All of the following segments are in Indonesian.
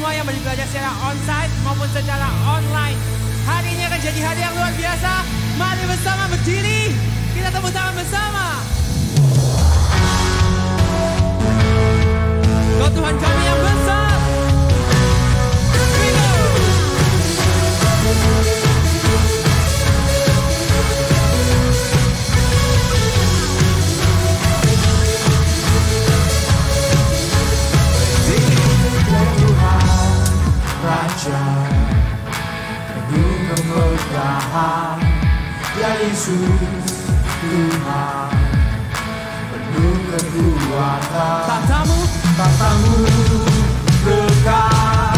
semua yang belajar secara onsite maupun secara online. Hari ini akan jadi hari yang luar biasa. Mari bersama berdiri, kita tepuk tangan bersama. Kau Tuhan kami yang besar. Raja penuh kemegahan, ya Yesus Tuhan penuh kekuatan. Tatamu kekal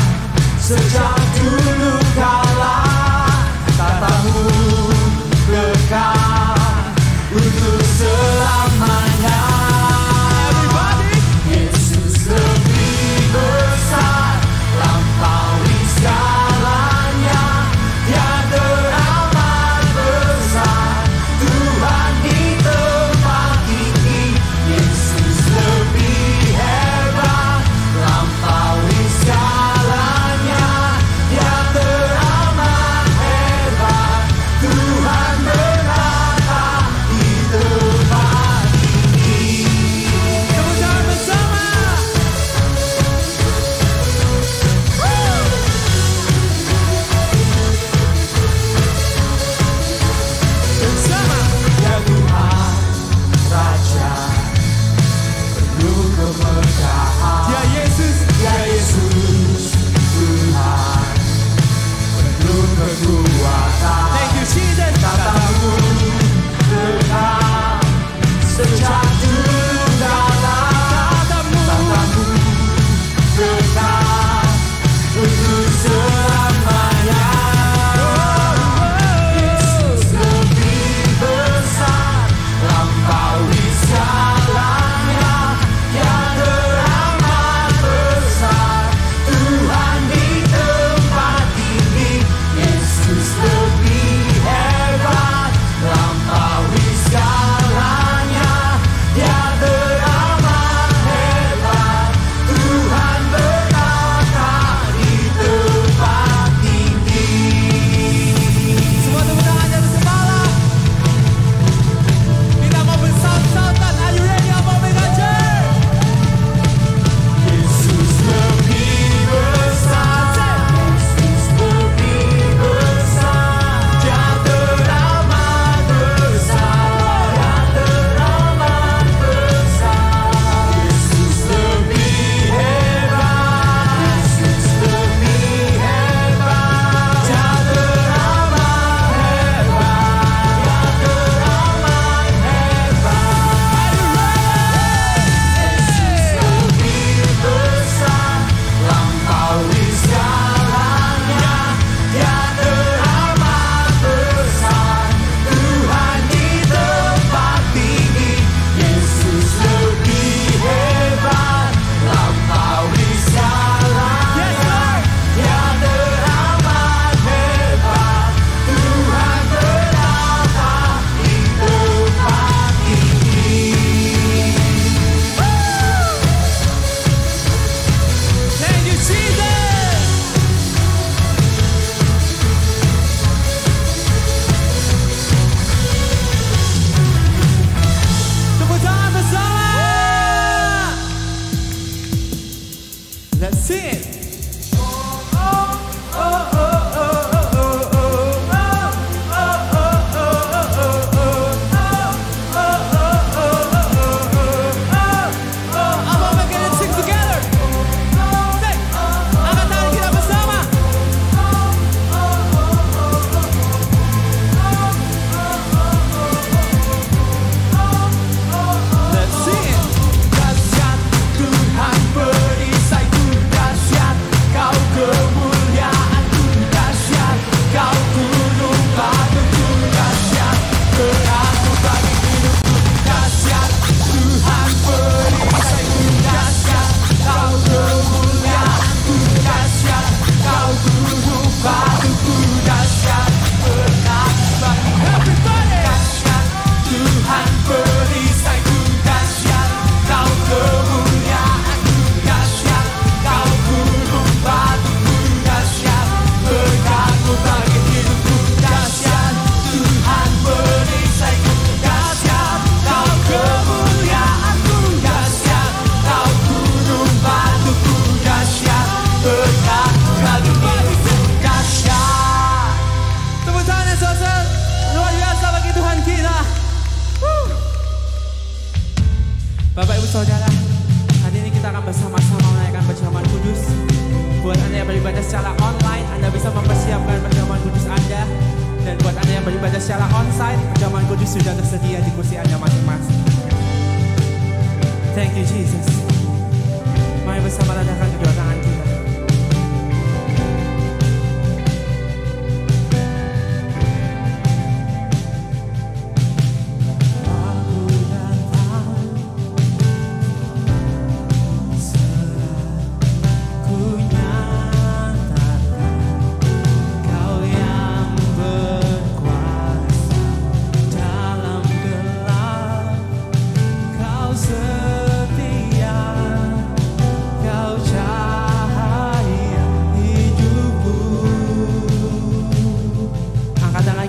sejak dulu kala, tatamu kekal untuk selamanya. Yesus lebih besar, lampaui segalanya, Dia teramat besar, Tuhan di tempat ini. Yesus lebih hebat, lampaui segalanya, Bapak Ibu Saudara, hari ini kita akan bersama-sama menaikkan perjamuan kudus. Buat Anda yang beribadah secara online, Anda bisa mempersiapkan perjamuan kudus Anda. Dan buat Anda yang beribadah secara onsite, perjamuan kudus sudah tersedia di kursi Anda masing-masing. Thank you Jesus. Mari bersama letakkan kedua tangan kita.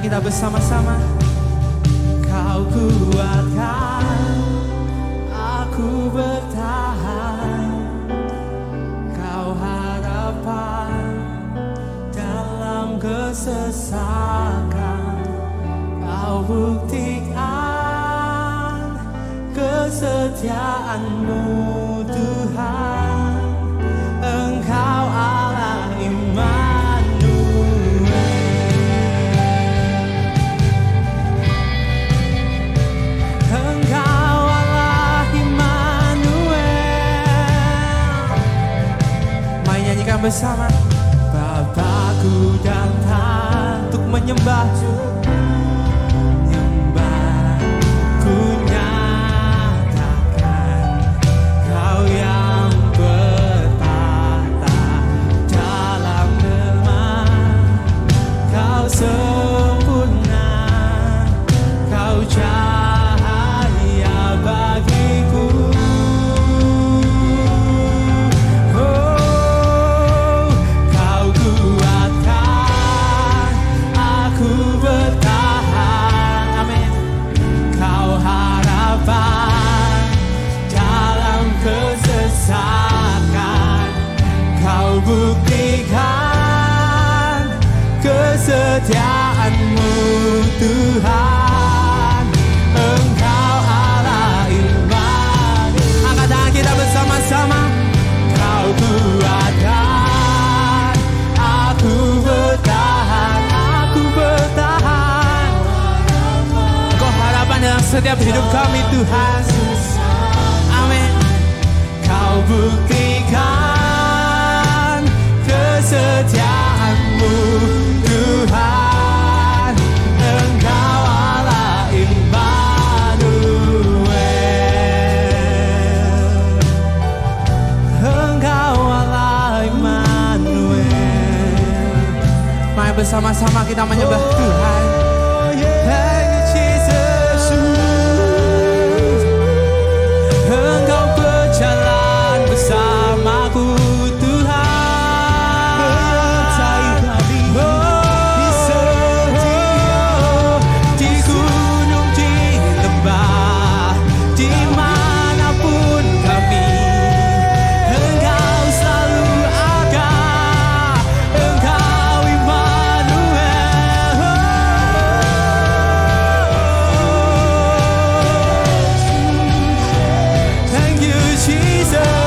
Kita bersama-sama. Kau kuatkan aku bertahan, Kau harapan dalam kesesakan, Kau buktikan kesetiaan-Mu Tuhan. Engkau Allah Immanuel. Bersama Bapakku datang untuk menyembah, ku nyatakan Kau yang bertata dalam kelemahan, Kau sempurna, Kau cahaya bagiku. Kau buktikan kesetiaan-Mu Tuhan. Engkau Allah Immanuel. Angkat tangan kita bersama-sama. Kau kuatkan aku bertahan, aku bertahan. Kau harapan dalam setiap hidup kami Tuhan. Amin. Kau buktikan kesetiaan-Mu Tuhan. Engkau Allah Immanuel. Engkau Allah Immanuel. Mari bersama-sama kita menyembah Tuhan. Thank you Jesus. Engkau berjalan bersamaku Tuhan. Di gunung, di lembah, dimanapun kami, Engkau selalu ada. Engkau Immanuel. Thank you Jesus.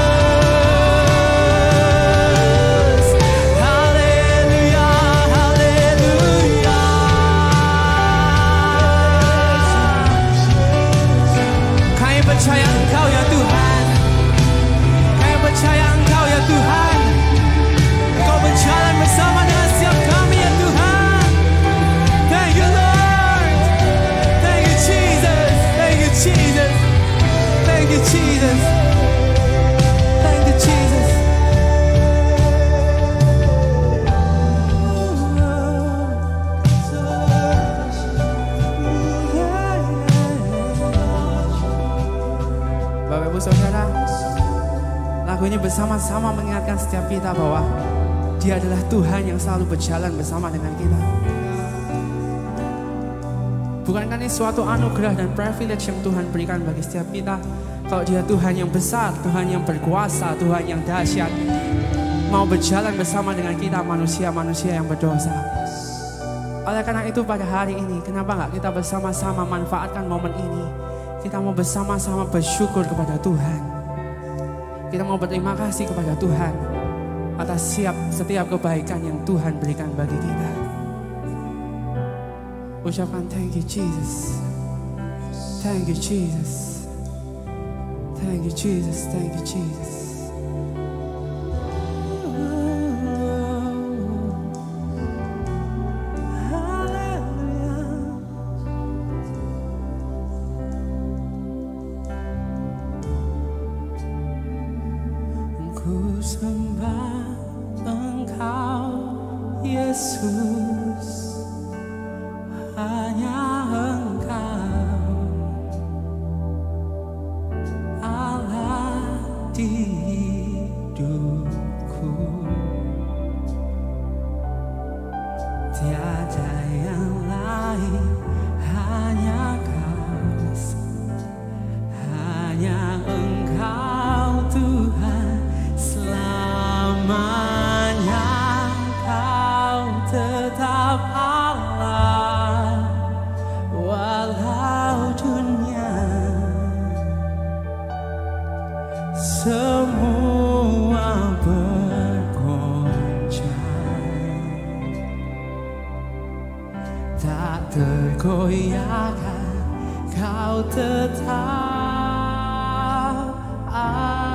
Percaya Engkau ya Tuhan, kami percaya Engkau ya Tuhan. Engkau berjalan bersama dengan setiap kami ya Tuhan. Thank you Lord, thank you Jesus, thank you Jesus, thank you Jesus, thank you Jesus. Bapak Ibu Saudara, lagu ini bersama-sama mengingatkan setiap kita bahwa Dia adalah Tuhan yang selalu berjalan bersama dengan kita. Bukankah ini suatu anugerah dan privilege yang Tuhan berikan bagi setiap kita? Kalau Dia Tuhan yang besar, Tuhan yang berkuasa, Tuhan yang dahsyat, mau berjalan bersama dengan kita manusia-manusia yang berdosa. Oleh karena itu pada hari ini, kenapa nggak kita bersama-sama manfaatkan momen ini? Kita mau bersama-sama bersyukur kepada Tuhan. Kita mau berterima kasih kepada Tuhan atas setiap kebaikan yang Tuhan berikan bagi kita. Ucapkan thank you Jesus. Thank you Jesus. Thank you Jesus. Thank you Jesus. Ku sembah Engkau Yesus, hanya Engkau Allah di hidupku. Tiada yang lain, hanya Kau, hanya Engkau Tuhan. Selamanya Kau tetap Allah, walau dunia semua bergoncang, tak tergoyahkan Kau tetap Allah.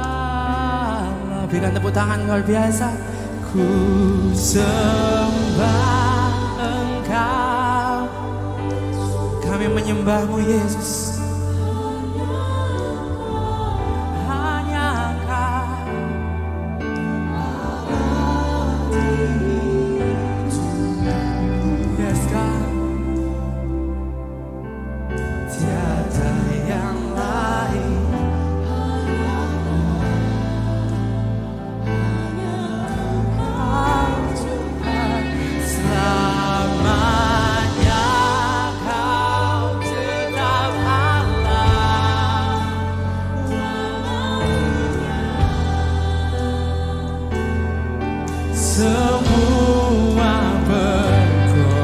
Berikan tepuk tangan luar biasa. Ku sembah Engkau, kami menyembah-Mu Yesus. Hanya Kau Yes God. Tiada yang lain, semua bergoncang,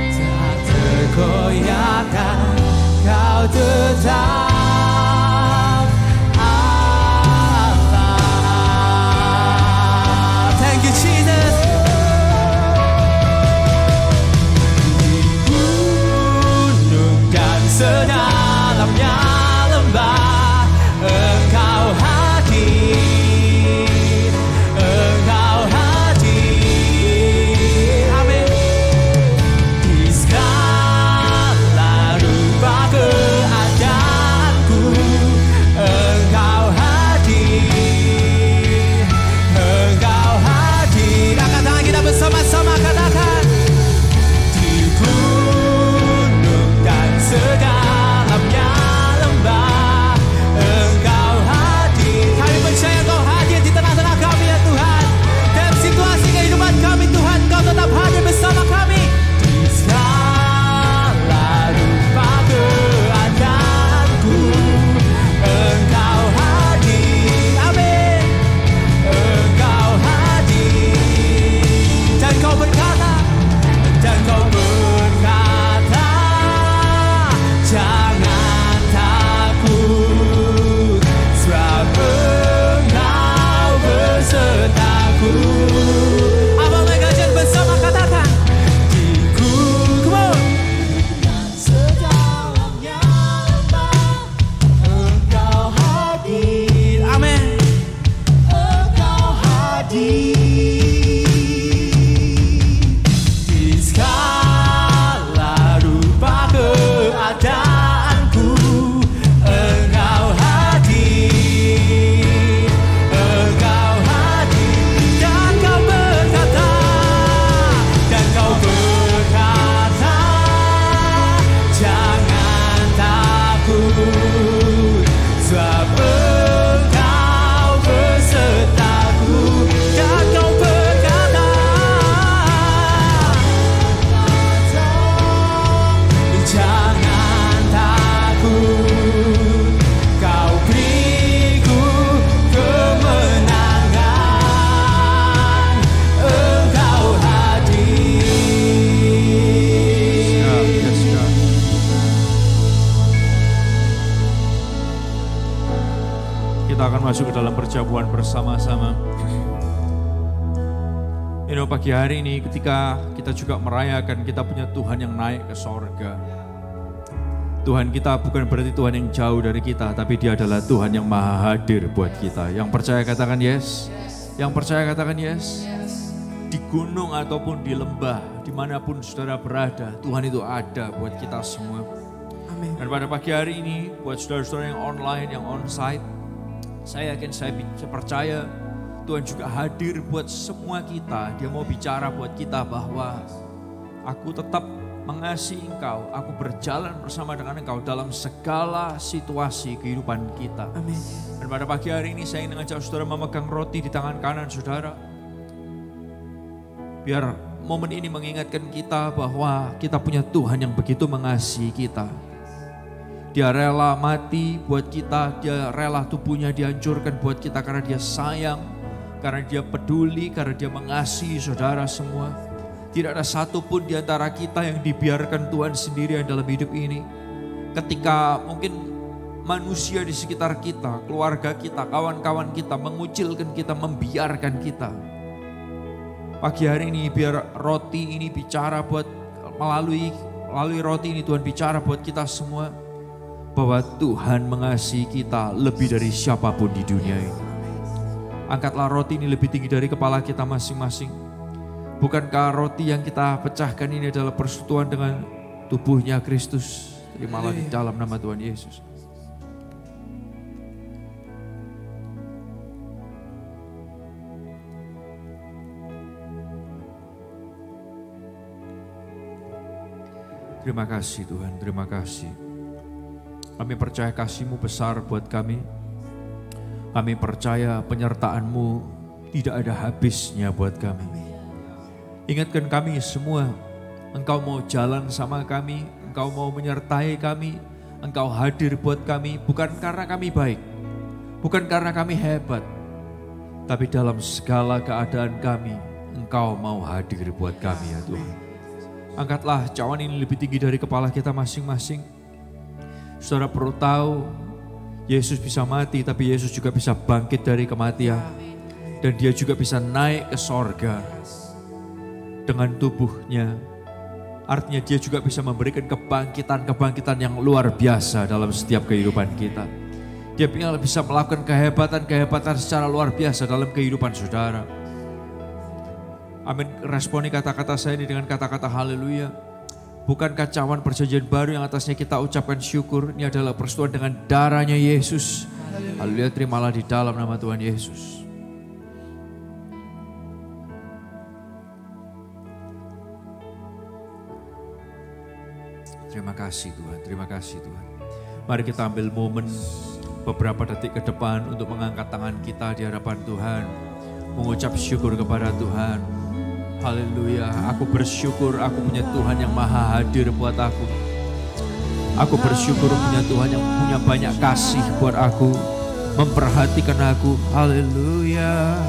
tak tergoyahkan Kau tetap Allah. Thank you Jesus. Di gunung dan sedalamnya lembah, Engkau hadir, Engkau hadir, amin. Di segala rupa keadaanku, Engkau hadir, Engkau hadir. Angkat tangan kita bersama-sama katakan. Di gunung dan sedalamnya lembah, Engkau kita akan masuk ke dalam perjamuan bersama-sama. Pagi hari ini ketika kita juga merayakan kita punya Tuhan yang naik ke sorga. Tuhan kita bukan berarti Tuhan yang jauh dari kita, tapi Dia adalah Tuhan yang maha hadir buat kita. Yang percaya katakan yes. Yang percaya katakan yes. Di gunung ataupun di lembah, dimanapun saudara berada, Tuhan itu ada buat kita semua. Amin. Dan pada pagi hari ini, buat saudara-saudara yang online, yang onsite, saya yakin, saya percaya Tuhan juga hadir buat semua kita. Dia mau bicara buat kita bahwa aku tetap mengasihi engkau, aku berjalan bersama dengan engkau dalam segala situasi kehidupan kita. Amin. Dan pada pagi hari ini saya ingin mengajak saudara memegang roti di tangan kanan saudara. Biar momen ini mengingatkan kita bahwa kita punya Tuhan yang begitu mengasihi kita. Dia rela mati buat kita, Dia rela tubuhnya dihancurkan buat kita karena Dia sayang, karena Dia peduli, karena Dia mengasihi saudara semua. Tidak ada satupun di antara kita yang dibiarkan Tuhan sendirian dalam hidup ini. Ketika mungkin manusia di sekitar kita, keluarga kita, kawan-kawan kita mengucilkan kita, membiarkan kita. Pagi hari ini biar roti ini bicara buat, melalui roti ini Tuhan bicara buat kita semua. Bahwa Tuhan mengasihi kita lebih dari siapapun di dunia ini. Angkatlah roti ini lebih tinggi dari kepala kita masing-masing. Bukankah roti yang kita pecahkan ini adalah persekutuan dengan tubuhnya Kristus? Terimalah di dalam nama Tuhan Yesus. Terima kasih Tuhan, terima kasih. Kami percaya kasih-Mu besar buat kami. Kami percaya penyertaan-Mu tidak ada habisnya buat kami. Ingatkan kami semua, Engkau mau jalan sama kami, Engkau mau menyertai kami, Engkau hadir buat kami, bukan karena kami baik, bukan karena kami hebat, tapi dalam segala keadaan kami, Engkau mau hadir buat kami ya Tuhan. Angkatlah cawan ini lebih tinggi dari kepala kita masing-masing. Saudara perlu tahu, Yesus bisa mati, tapi Yesus juga bisa bangkit dari kematian. Dan Dia juga bisa naik ke sorga dengan tubuhnya. Artinya Dia juga bisa memberikan kebangkitan-kebangkitan yang luar biasa dalam setiap kehidupan kita. Dia bisa melakukan kehebatan-kehebatan secara luar biasa dalam kehidupan saudara. Amin. Responi kata-kata saya ini dengan kata-kata haleluya. Bukankah cawan perjanjian baru yang atasnya kita ucapkan syukur, ini adalah persekutuan dengan darahnya Yesus. Haleluya, terimalah di dalam nama Tuhan Yesus. Terima kasih Tuhan, terima kasih Tuhan. Mari kita ambil momen beberapa detik ke depan untuk mengangkat tangan kita di hadapan Tuhan. Mengucap syukur kepada Tuhan. Haleluya, aku bersyukur aku punya Tuhan yang maha hadir buat aku. Aku bersyukur punya Tuhan yang punya banyak kasih buat aku, memperhatikan aku. Haleluya.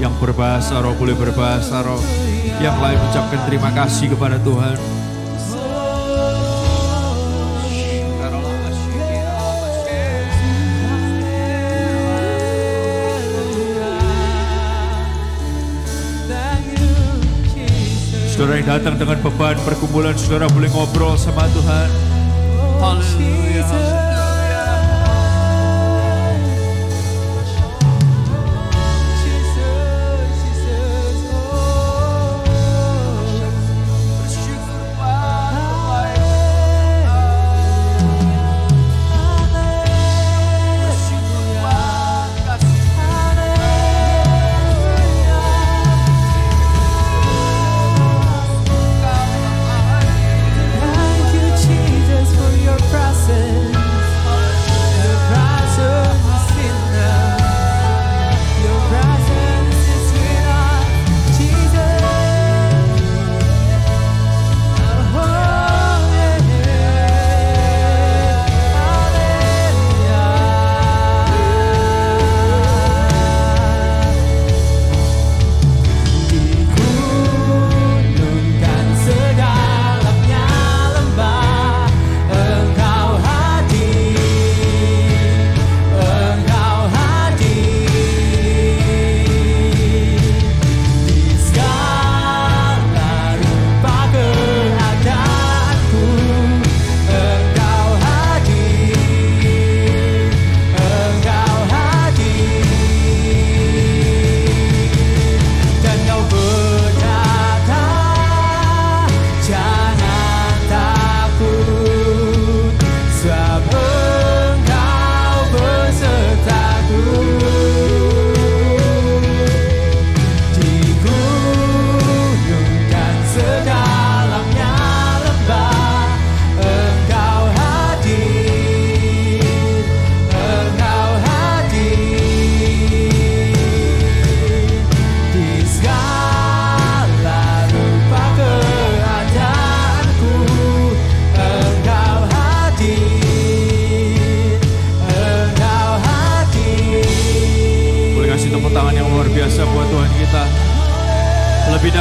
Yang berbahasa roh boleh berbahasa roh. Yang lain ucapkan terima kasih kepada Tuhan. Saudara yang datang dengan beban pergumulan, saudara boleh ngobrol sama Tuhan. Haleluya. Thank you, Jesus, for your presence.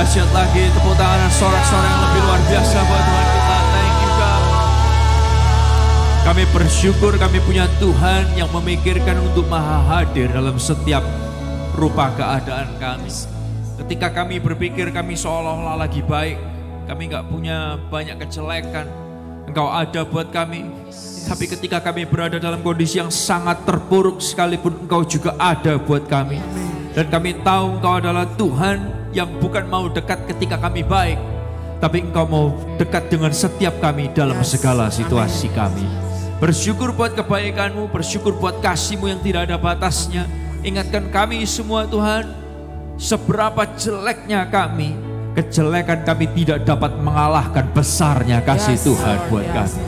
dahsyat lagi. Tepuk tangan dan sorak-sorai yang lebih luar biasa buat Tuhan kita. Thank you God. Kami bersyukur kami punya Tuhan yang memikirkan untuk maha hadir dalam setiap rupa keadaan kami. Ketika kami berpikir kami seolah-olah lagi baik, kami gak punya banyak kejelekan, Engkau ada buat kami. Tapi ketika kami berada dalam kondisi yang sangat terpuruk sekalipun, Engkau juga ada buat kami. Dan kami tahu Engkau adalah Tuhan yang bukan mau dekat ketika kami baik, tapi Engkau mau dekat dengan setiap kami dalam segala situasi kami. Bersyukur buat kebaikan-Mu, bersyukur buat kasih-Mu yang tidak ada batasnya. Ingatkan kami semua Tuhan, seberapa jeleknya kami, kejelekan kami tidak dapat mengalahkan besarnya kasih Tuhan buat kami.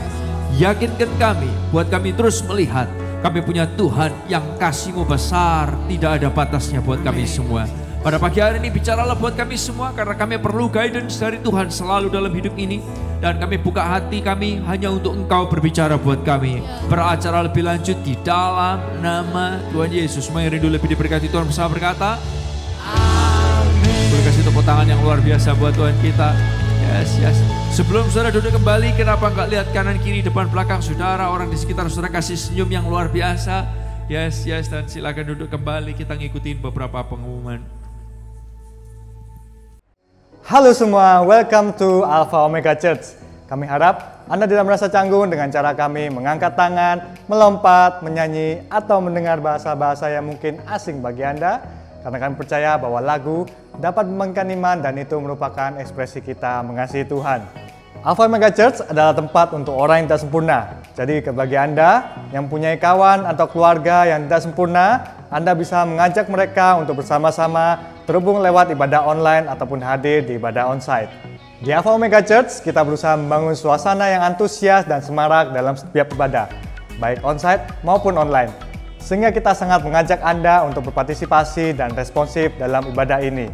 Yakinkan kami, buat kami terus melihat kami punya Tuhan yang kasih-Mu besar, tidak ada batasnya buat kami semua. Pada pagi hari ini bicaralah buat kami semua, karena kami perlu guidance dari Tuhan selalu dalam hidup ini. Dan kami buka hati kami hanya untuk Engkau berbicara buat kami. Beracara lebih lanjut di dalam nama Tuhan Yesus. Mari rindu lebih diberkati Tuhan bersama berkata Boleh kasih tepuk tangan yang luar biasa buat Tuhan kita. Yes. Sebelum saudara duduk kembali, kenapa enggak lihat kanan kiri depan belakang saudara, orang di sekitar saudara kasih senyum yang luar biasa. Yes, dan silakan duduk kembali, kita ngikutin beberapa pengumuman. Halo semua, welcome to Alpha Omega Church. Kami harap Anda tidak merasa canggung dengan cara kami mengangkat tangan, melompat, menyanyi, atau mendengar bahasa-bahasa yang mungkin asing bagi Anda. Karena kami percaya bahwa lagu dapat membangkitkan iman dan itu merupakan ekspresi kita mengasihi Tuhan. Alpha Omega Church adalah tempat untuk orang yang tidak sempurna. Jadi bagi Anda yang mempunyai kawan atau keluarga yang tidak sempurna, Anda bisa mengajak mereka untuk bersama-sama terhubung lewat ibadah online ataupun hadir di ibadah onsite. Di Alpha Omega Church, kita berusaha membangun suasana yang antusias dan semarak dalam setiap ibadah, baik onsite maupun online. Sehingga kita sangat mengajak Anda untuk berpartisipasi dan responsif dalam ibadah ini.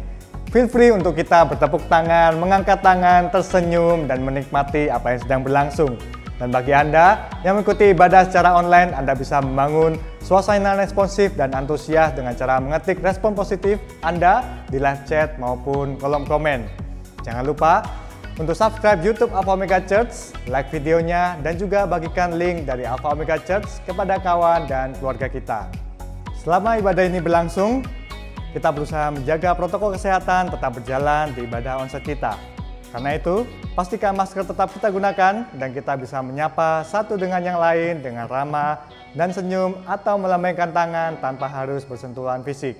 Feel free untuk kita bertepuk tangan, mengangkat tangan, tersenyum, dan menikmati apa yang sedang berlangsung. Dan bagi Anda yang mengikuti ibadah secara online, Anda bisa membangun suasana responsif dan antusias dengan cara mengetik respon positif Anda di live chat maupun kolom komen. Jangan lupa untuk subscribe YouTube Alpha Omega Church, like videonya, dan juga bagikan link dari Alpha Omega Church kepada kawan dan keluarga kita. Selama ibadah ini berlangsung, kita berusaha menjaga protokol kesehatan tetap berjalan di ibadah onsite kita. Karena itu, pastikan masker tetap kita gunakan dan kita bisa menyapa satu dengan yang lain dengan ramah dan senyum atau melambaikan tangan tanpa harus bersentuhan fisik.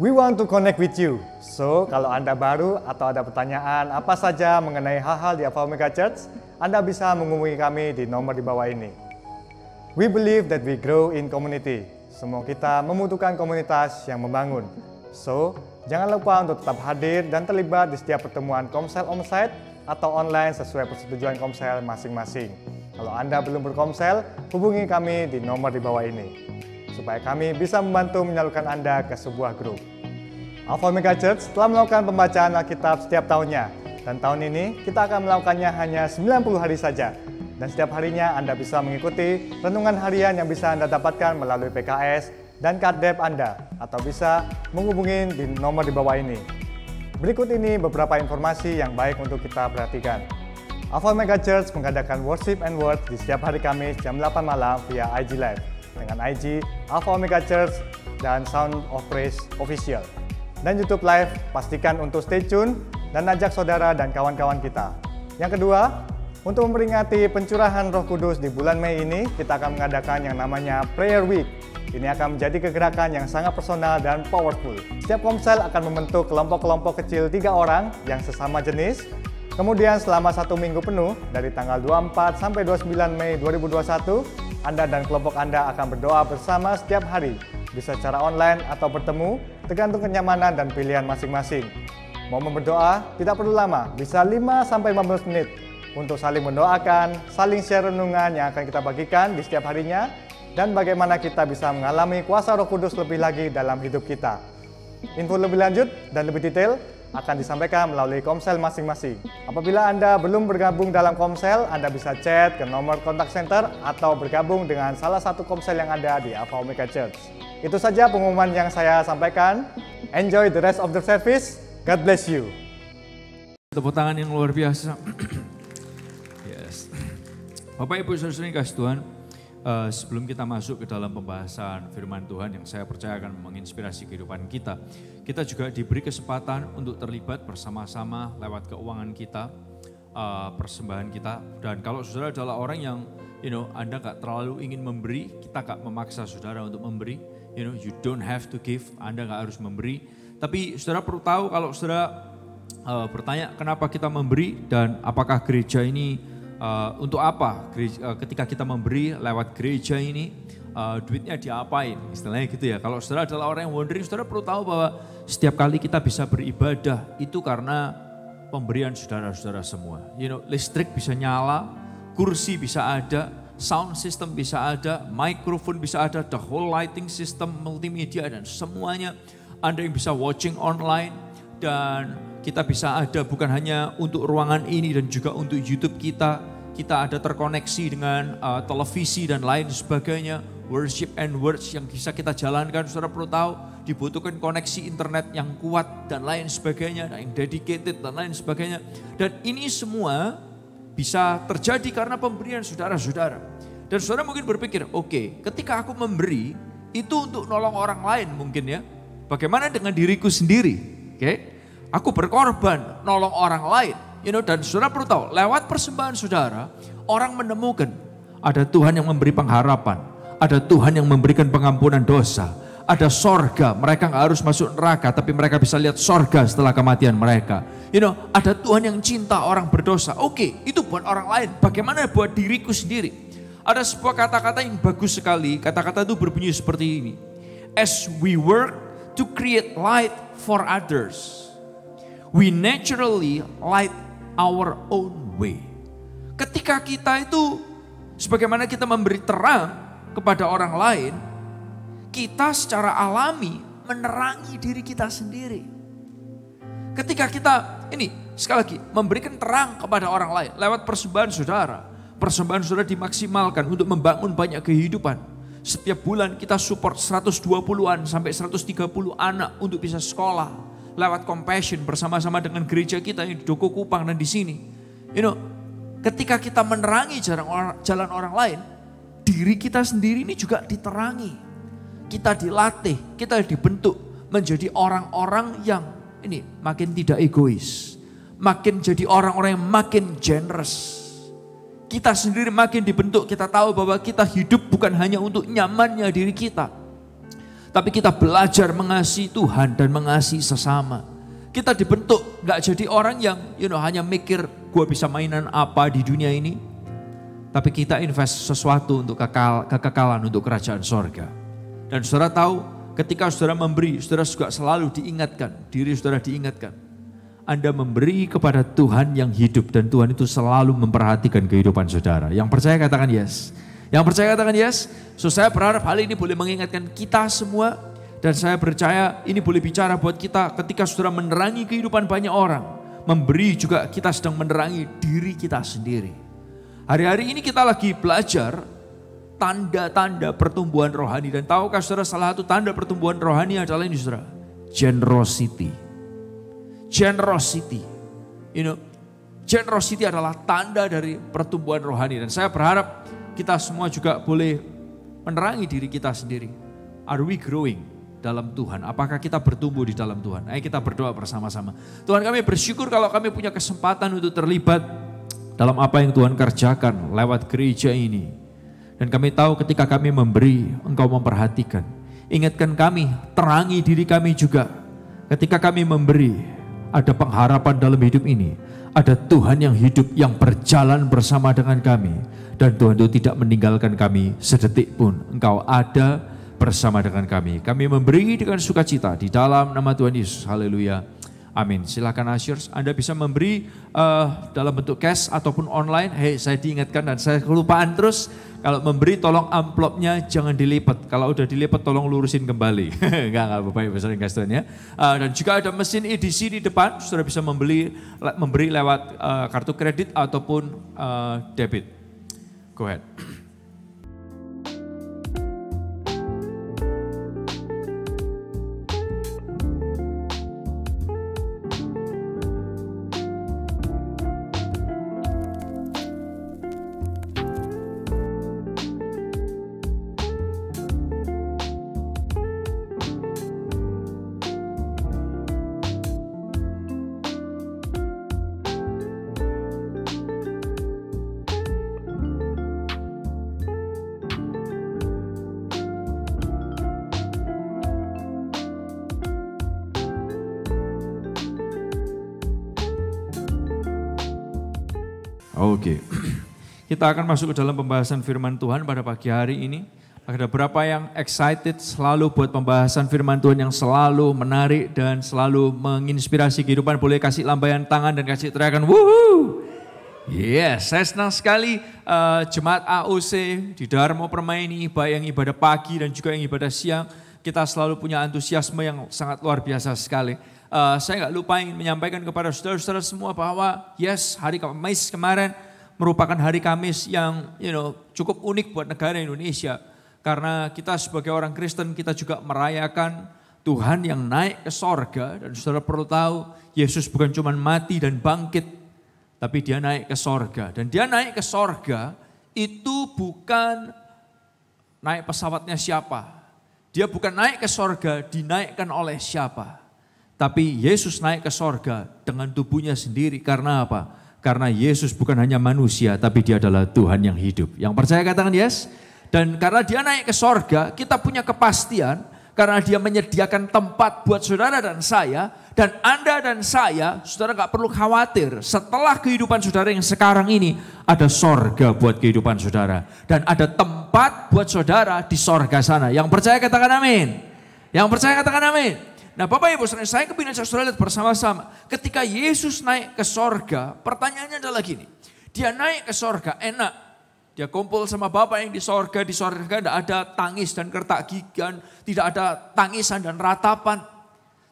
We want to connect with you. So, kalau Anda baru atau ada pertanyaan apa saja mengenai hal-hal di Alpha Omega Church, Anda bisa menghubungi kami di nomor di bawah ini. We believe that we grow in community. Semua kita membutuhkan komunitas yang membangun. So, jangan lupa untuk tetap hadir dan terlibat di setiap pertemuan Komsel onsite atau online sesuai persetujuan Komsel masing-masing. Kalau Anda belum berkomsel, hubungi kami di nomor di bawah ini, supaya kami bisa membantu menyalurkan Anda ke sebuah grup. Alpha Omega Church telah melakukan pembacaan Alkitab setiap tahunnya, dan tahun ini kita akan melakukannya hanya 90 hari saja. Dan setiap harinya Anda bisa mengikuti renungan harian yang bisa Anda dapatkan melalui PKS dan Kadep Anda, atau bisa menghubungi di nomor di bawah ini. Berikut ini beberapa informasi yang baik untuk kita perhatikan. Alpha Omega Church mengadakan worship and word di setiap hari Kamis jam 8 malam via IG Live dengan IG Alpha Omega Church dan Sound of Praise Official. Dan YouTube Live, pastikan untuk stay tune dan ajak saudara dan kawan-kawan kita. Yang kedua, untuk memperingati pencurahan Roh Kudus di bulan Mei ini, kita akan mengadakan yang namanya Prayer Week. Ini akan menjadi kegerakan yang sangat personal dan powerful. Setiap komsel akan membentuk kelompok-kelompok kecil 3 orang yang sesama jenis. Kemudian selama 1 minggu penuh, dari tanggal 24 sampai 29 Mei 2021, Anda dan kelompok Anda akan berdoa bersama setiap hari. Bisa secara online atau bertemu, tergantung kenyamanan dan pilihan masing-masing. Mau berdoa, tidak perlu lama, bisa 5-15 menit. Untuk saling mendoakan, saling share renungan yang akan kita bagikan di setiap harinya, dan bagaimana kita bisa mengalami kuasa Roh Kudus lebih lagi dalam hidup kita. Info lebih lanjut dan lebih detail akan disampaikan melalui komsel masing-masing. Apabila Anda belum bergabung dalam komsel, Anda bisa chat ke nomor kontak center atau bergabung dengan salah satu komsel yang ada di Alpha Omega Church. Itu saja pengumuman yang saya sampaikan. Enjoy the rest of the service. God bless you. Tepuk tangan yang luar biasa. Yes. Bapak Ibu Saudara yang kasih Tuhan, sebelum kita masuk ke dalam pembahasan firman Tuhan yang saya percaya akan menginspirasi kehidupan kita, kita juga diberi kesempatan untuk terlibat bersama-sama lewat keuangan kita, persembahan kita. Dan kalau saudara adalah orang yang Anda gak terlalu ingin memberi, kita gak memaksa saudara untuk memberi. You don't have to give, Anda gak harus memberi. Tapi saudara perlu tahu kalau saudara bertanya kenapa kita memberi dan apakah gereja ini untuk apa? Ketika kita memberi lewat gereja ini, duitnya diapain? Istilahnya gitu ya. Kalau saudara adalah orang yang wondering, saudara perlu tahu bahwa setiap kali kita bisa beribadah itu karena pemberian saudara-saudara semua. Listrik bisa nyala, kursi bisa ada, sound system bisa ada, microphone bisa ada, the whole lighting system, multimedia dan semuanya. Anda yang bisa watching online dan kita bisa ada bukan hanya untuk ruangan ini dan juga untuk YouTube kita. Kita ada terkoneksi dengan televisi dan lain sebagainya. Worship and words yang bisa kita jalankan. Saudara perlu tahu dibutuhkan koneksi internet yang kuat dan lain sebagainya. Yang dedicated dan lain sebagainya. Dan ini semua bisa terjadi karena pemberian saudara-saudara. Dan saudara mungkin berpikir, oke, ketika aku memberi itu untuk nolong orang lain mungkin ya. Bagaimana dengan diriku sendiri? Oke. Aku berkorban, nolong orang lain. Dan saudara perlu tahu, lewat persembahan saudara, orang menemukan ada Tuhan yang memberi pengharapan. Ada Tuhan yang memberikan pengampunan dosa. Ada sorga, mereka gak harus masuk neraka, tapi mereka bisa lihat sorga setelah kematian mereka. Ada Tuhan yang cinta orang berdosa. Oke, itu buat orang lain. Bagaimana buat diriku sendiri? Ada sebuah kata-kata yang bagus sekali. Kata-kata itu berbunyi seperti ini. As we work to create light for others, we naturally light our own way. Ketika kita itu, sebagaimana kita memberi terang kepada orang lain, kita secara alami menerangi diri kita sendiri. Ketika kita, sekali lagi, memberikan terang kepada orang lain lewat persembahan saudara dimaksimalkan untuk membangun banyak kehidupan. Setiap bulan kita support 120-an sampai 130 anak untuk bisa sekolah. Lewat compassion bersama-sama dengan gereja kita yang di Doko Kupang dan di sini. Ketika kita menerangi jalan orang lain, diri kita sendiri ini juga diterangi. Kita dilatih, kita dibentuk menjadi orang-orang yang makin tidak egois. Makin jadi orang-orang yang makin generous. Kita sendiri makin dibentuk, kita tahu bahwa kita hidup bukan hanya untuk nyamannya diri kita. Tapi kita belajar mengasihi Tuhan dan mengasihi sesama. Kita dibentuk gak jadi orang yang hanya mikir gue bisa mainan apa di dunia ini. Tapi kita invest sesuatu untuk kekekalan untuk kerajaan sorga. Dan saudara tahu ketika saudara memberi, saudara juga selalu diingatkan, diri saudara diingatkan. Anda memberi kepada Tuhan yang hidup dan Tuhan itu selalu memperhatikan kehidupan saudara. Yang percaya katakan yes. Yang percaya katakan yes. So saya berharap hal ini boleh mengingatkan kita semua. Dan saya percaya ini boleh bicara buat kita ketika saudara menerangi kehidupan banyak orang. Memberi juga kita sedang menerangi diri kita sendiri. Hari-hari ini kita lagi belajar tanda-tanda pertumbuhan rohani. Dan tahukah saudara salah satu tanda pertumbuhan rohani adalah ini saudara. Generosity. Generosity. Generosity adalah tanda dari pertumbuhan rohani. Dan saya berharap kita semua juga boleh menerangi diri kita sendiri. Are we growing dalam Tuhan? Apakah kita bertumbuh di dalam Tuhan? Ayo kita berdoa bersama-sama. Tuhan, kami bersyukur kalau kami punya kesempatan untuk terlibat dalam apa yang Tuhan kerjakan lewat gereja ini. Dan kami tahu ketika kami memberi, Engkau memperhatikan. Ingatkan kami, terangi diri kami juga. Ketika kami memberi, ada pengharapan dalam hidup ini. Ada Tuhan yang hidup, yang berjalan bersama dengan kami. Dan Tuhan itu tidak meninggalkan kami sedetik pun. Engkau ada bersama dengan kami. Kami memberi dengan sukacita di dalam nama Tuhan Yesus. Haleluya. Amin. Silakan ushers, Anda bisa memberi dalam bentuk cash ataupun online. Hei, saya diingatkan dan saya kelupaan terus. Kalau memberi tolong amplopnya jangan dilipat. Kalau udah dilipat tolong lurusin kembali. Enggak Bapak Ibu Saudara kasih Tuhan ya. Dan juga ada mesin EDC di depan. Saudara bisa memberi lewat kartu kredit ataupun debit. Go ahead. Oke. Kita akan masuk ke dalam pembahasan firman Tuhan pada pagi hari ini. Ada berapa yang excited selalu buat pembahasan firman Tuhan yang selalu menarik dan selalu menginspirasi kehidupan? Boleh kasih lambaian tangan dan kasih teriakan woohoo. Yes, saya senang sekali Jemaat AOC di Dharma Permaini, baik yang ibadah pagi dan juga yang ibadah siang. Kita selalu punya antusiasme yang sangat luar biasa sekali. Saya nggak lupa ingin menyampaikan kepada saudara-saudara semua bahwa yes, hari Kamis kemarin merupakan hari Kamis yang cukup unik buat negara Indonesia. Karena kita sebagai orang Kristen kita juga merayakan Tuhan yang naik ke sorga. Dan saudara perlu tahu Yesus bukan cuma mati dan bangkit, tapi dia naik ke sorga. Dan dia naik ke sorga itu bukan naik pesawatnya siapa. Dia bukan naik ke sorga dinaikkan oleh siapa. Tapi Yesus naik ke sorga dengan tubuhnya sendiri. Karena apa? Karena Yesus bukan hanya manusia, tapi dia adalah Tuhan yang hidup. Yang percaya katakan yes. Dan karena dia naik ke sorga, kita punya kepastian. Karena dia menyediakan tempat buat saudara dan saya. Dan Anda dan saya, saudara gak perlu khawatir. Setelah kehidupan saudara yang sekarang ini, ada sorga buat kehidupan saudara. Dan ada tempat buat saudara di sorga sana. Yang percaya katakan amin. Yang percaya katakan amin. Nah Bapak Ibu saya kepingin saudara lihat bersama-sama. Ketika Yesus naik ke sorga, pertanyaannya adalah gini. Dia naik ke sorga enak. Dia kumpul sama Bapa yang di sorga tidak ada tangis dan kertak gigan. Tidak ada tangisan dan ratapan.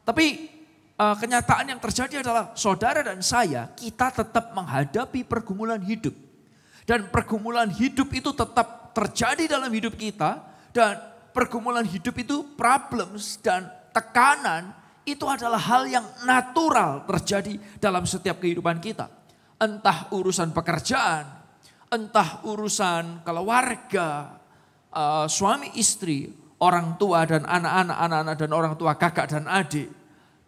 Tapi kenyataan yang terjadi adalah saudara dan saya, kita tetap menghadapi pergumulan hidup. Dan pergumulan hidup itu tetap terjadi dalam hidup kita. Dan pergumulan hidup itu problems dan tekanan itu adalah hal yang natural terjadi dalam setiap kehidupan kita. Entah urusan pekerjaan, entah urusan keluarga, suami istri, orang tua dan anak-anak dan orang tua kakak dan adik.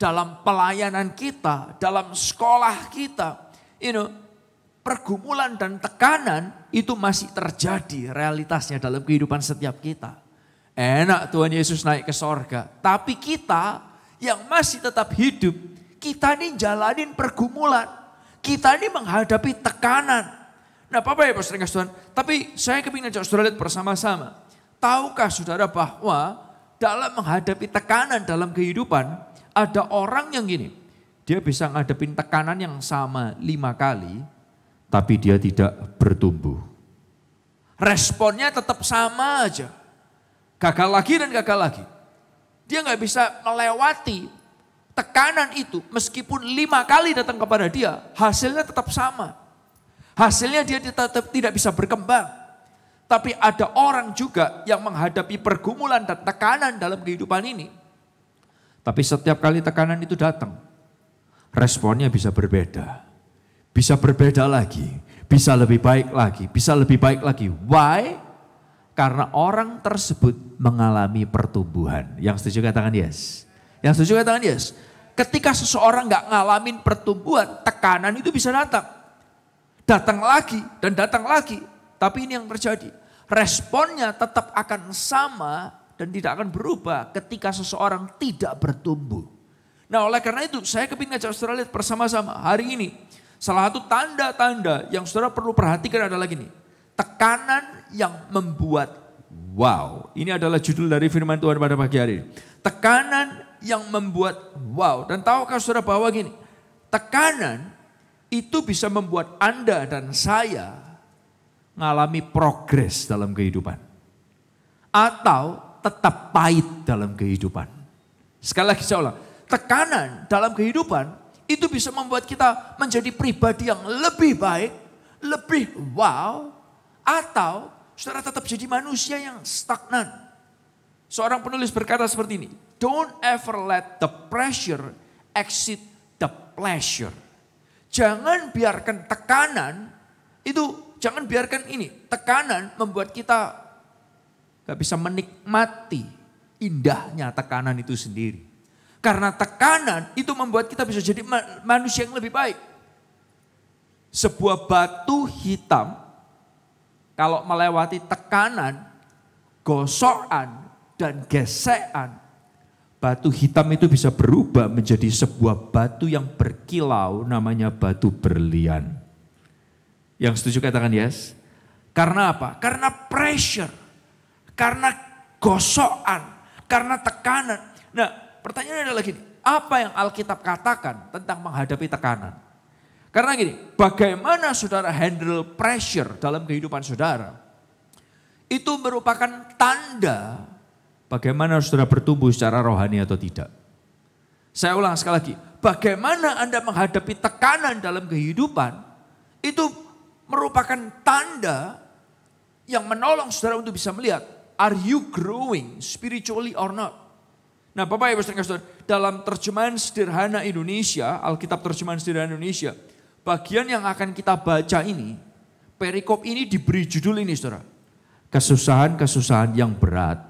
Dalam pelayanan kita, dalam sekolah kita, pergumulan dan tekanan itu masih terjadi realitasnya dalam kehidupan setiap kita. Enak Tuhan Yesus naik ke sorga. Tapi kita yang masih tetap hidup, kita ini jalanin pergumulan. Kita ini menghadapi tekanan. Nah Bapak Ibu Saudara, tapi saya kepingin ajak saudara lihat bersama-sama. Tahukah saudara bahwa dalam menghadapi tekanan dalam kehidupan, ada orang yang gini. Dia bisa ngadepin tekanan yang sama 5 kali, tapi dia tidak bertumbuh. Responnya tetap sama aja. Gagal lagi dan gagal lagi. Dia nggak bisa melewati tekanan itu meskipun 5 kali datang kepada dia, hasilnya tetap sama. Hasilnya dia tetap tidak bisa berkembang. Tapi ada orang juga yang menghadapi pergumulan dan tekanan dalam kehidupan ini. Tapi setiap kali tekanan itu datang, responnya bisa berbeda. Bisa berbeda lagi, bisa lebih baik lagi, bisa lebih baik lagi. Why? Karena orang tersebut mengalami pertumbuhan. Yang setuju katakan yes. Yang setuju katakan yes. Ketika seseorang gak ngalamin pertumbuhan, tekanan itu bisa datang. Datang lagi dan datang lagi. Tapi ini yang terjadi. Responnya tetap akan sama dan tidak akan berubah ketika seseorang tidak bertumbuh. Nah oleh karena itu saya kepingin ngajak saudara lihat bersama-sama hari ini. Salah satu tanda-tanda yang saudara perlu perhatikan adalah gini. Tekanan yang membuat wow. Ini adalah judul dari firman Tuhan pada pagi hari ini. Tekanan yang membuat wow. Dan tahukah saudara bahwa gini. Tekanan itu bisa membuat Anda dan saya mengalami progres dalam kehidupan. Atau tetap pahit dalam kehidupan. Sekali lagi saya ulang. Tekanan dalam kehidupan itu bisa membuat kita menjadi pribadi yang lebih baik. Lebih wow. Atau saudara tetap jadi manusia yang stagnan. Seorang penulis berkata seperti ini. Don't ever let the pressure exceed the pleasure. Jangan biarkan tekanan itu, jangan biarkan ini. Tekanan membuat kita gak bisa menikmati indahnya tekanan itu sendiri. Karena tekanan itu membuat kita bisa jadi manusia yang lebih baik. Sebuah batu hitam kalau melewati tekanan, gosokan, dan gesekan, batu hitam itu bisa berubah menjadi sebuah batu yang berkilau namanya batu berlian. Yang setuju katakan yes. Karena apa? Karena pressure, karena gosokan, karena tekanan. Nah, pertanyaannya adalah gini, apa yang Alkitab katakan tentang menghadapi tekanan? Karena gini, bagaimana saudara handle pressure dalam kehidupan saudara, itu merupakan tanda bagaimana saudara bertumbuh secara rohani atau tidak. Saya ulang sekali lagi, bagaimana Anda menghadapi tekanan dalam kehidupan, itu merupakan tanda yang menolong saudara untuk bisa melihat, are you growing spiritually or not? Nah Bapak Ibu Saudara, dalam terjemahan sederhana Indonesia, Alkitab terjemahan sederhana Indonesia, bagian yang akan kita baca ini, perikop ini diberi judul ini saudara. Kesusahan-kesusahan yang berat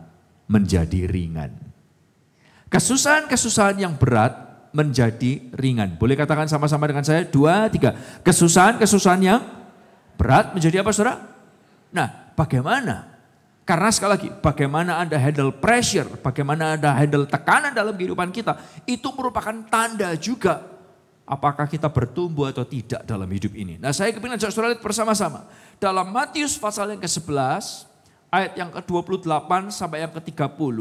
menjadi ringan. Kesusahan-kesusahan yang berat menjadi ringan. Boleh katakan sama-sama dengan saya, 2, 3. Kesusahan-kesusahan yang berat menjadi apa saudara? Nah bagaimana? Karena sekali lagi, bagaimana Anda handle pressure, bagaimana Anda handle tekanan dalam kehidupan kita, itu merupakan tanda juga apakah kita bertumbuh atau tidak dalam hidup ini. Nah saya kepingin ajak saudara lihat bersama-sama. Dalam Matius pasal yang ke-11, ayat yang ke-28 sampai yang ke-30,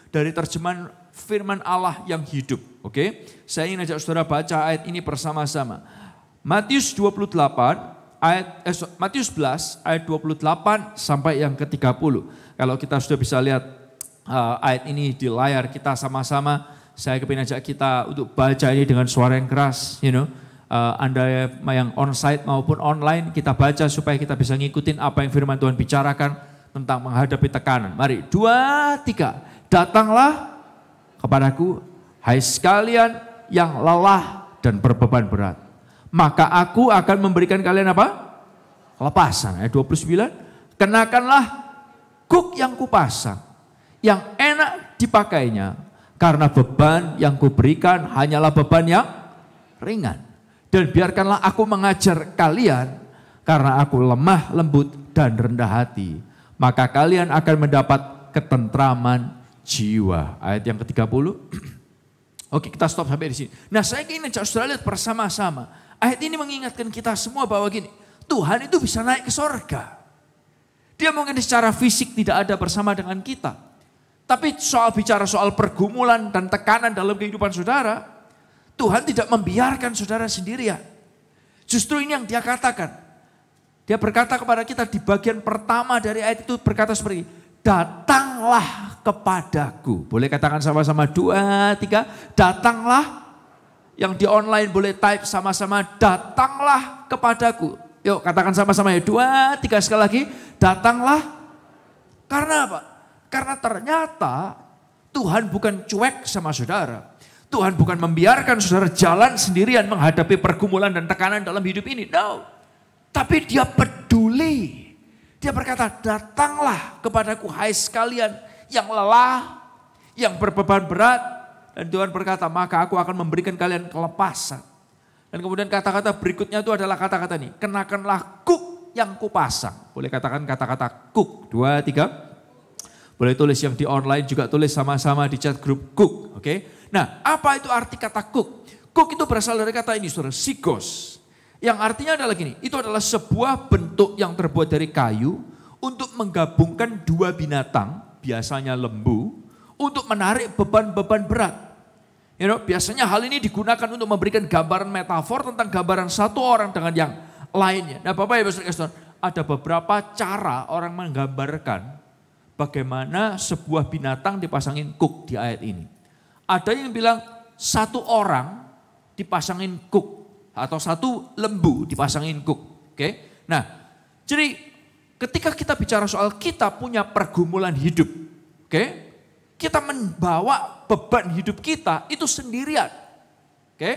dari terjemahan firman Allah yang hidup. Oke, saya ingin ajak saudara baca ayat ini bersama-sama. Matius 28, Matius 11 ayat 28 sampai yang ke-30. Kalau kita sudah bisa lihat ayat ini di layar kita sama-sama, saya kepingin ajak kita untuk baca ini dengan suara yang keras, Anda yang onsite maupun online, kita baca supaya kita bisa ngikutin apa yang firman Tuhan bicarakan tentang menghadapi tekanan. Mari, 2, 3. Datanglah kepadaku, hai sekalian yang lelah dan berbeban berat, maka aku akan memberikan kalian apa? Kelepasan. Ayat 29. Kenakanlah kuk yang kupasang, yang enak dipakainya, karena beban yang kuberikan hanyalah beban yang ringan. Dan biarkanlah aku mengajar kalian, karena aku lemah lembut dan rendah hati, maka kalian akan mendapat ketentraman jiwa. Ayat yang ke-30. Oke, kita stop sampai di sini. Nah, saya ingin ajak saudara lihat bersama-sama. Ayat ini mengingatkan kita semua bahwa gini, Tuhan itu bisa naik ke sorga. Dia mungkin secara fisik tidak ada bersama dengan kita. Tapi bicara soal pergumulan dan tekanan dalam kehidupan saudara, Tuhan tidak membiarkan saudara sendirian. Justru ini yang dia katakan. Dia berkata kepada kita di bagian pertama dari ayat itu berkata seperti ini, datanglah kepadaku. Boleh katakan sama-sama, 2, 3, datanglah. Yang di online boleh type sama-sama, datanglah kepadaku. Yuk katakan sama-sama ya, 2, 3 sekali lagi, datanglah. Karena apa? Karena ternyata Tuhan bukan cuek sama saudara. Tuhan bukan membiarkan saudara jalan sendirian menghadapi pergumulan dan tekanan dalam hidup ini. No. Tapi dia peduli. Dia berkata, datanglah kepadaku hai sekalian yang lelah, yang berbeban berat. Dan Tuhan berkata, maka aku akan memberikan kalian kelepasan. Dan kemudian kata-kata berikutnya itu adalah kata-kata ini. Kenakanlah kuk yang kupasang. Boleh katakan kata-kata kuk. 2, 3. Boleh tulis yang di online juga tulis sama-sama di chat grup kuk. Oke. Nah apa itu arti kata kuk? Kuk itu berasal dari kata ini saudara, sikos. Yang artinya adalah gini. Itu adalah sebuah bentuk yang terbuat dari kayu. Untuk menggabungkan dua binatang. Biasanya lembu. Untuk menarik beban-beban berat. Biasanya hal ini digunakan untuk memberikan gambaran metafor tentang gambaran satu orang dengan yang lainnya. Nah Bapak Ibu Saudara, ada beberapa cara orang menggambarkan bagaimana sebuah binatang dipasangin kuk di ayat ini. Ada yang bilang satu orang dipasangin kuk atau satu lembu dipasangin kuk. Oke? Nah, jadi ketika kita bicara soal kita punya pergumulan hidup, oke? Kita membawa beban hidup kita itu sendirian. Oke?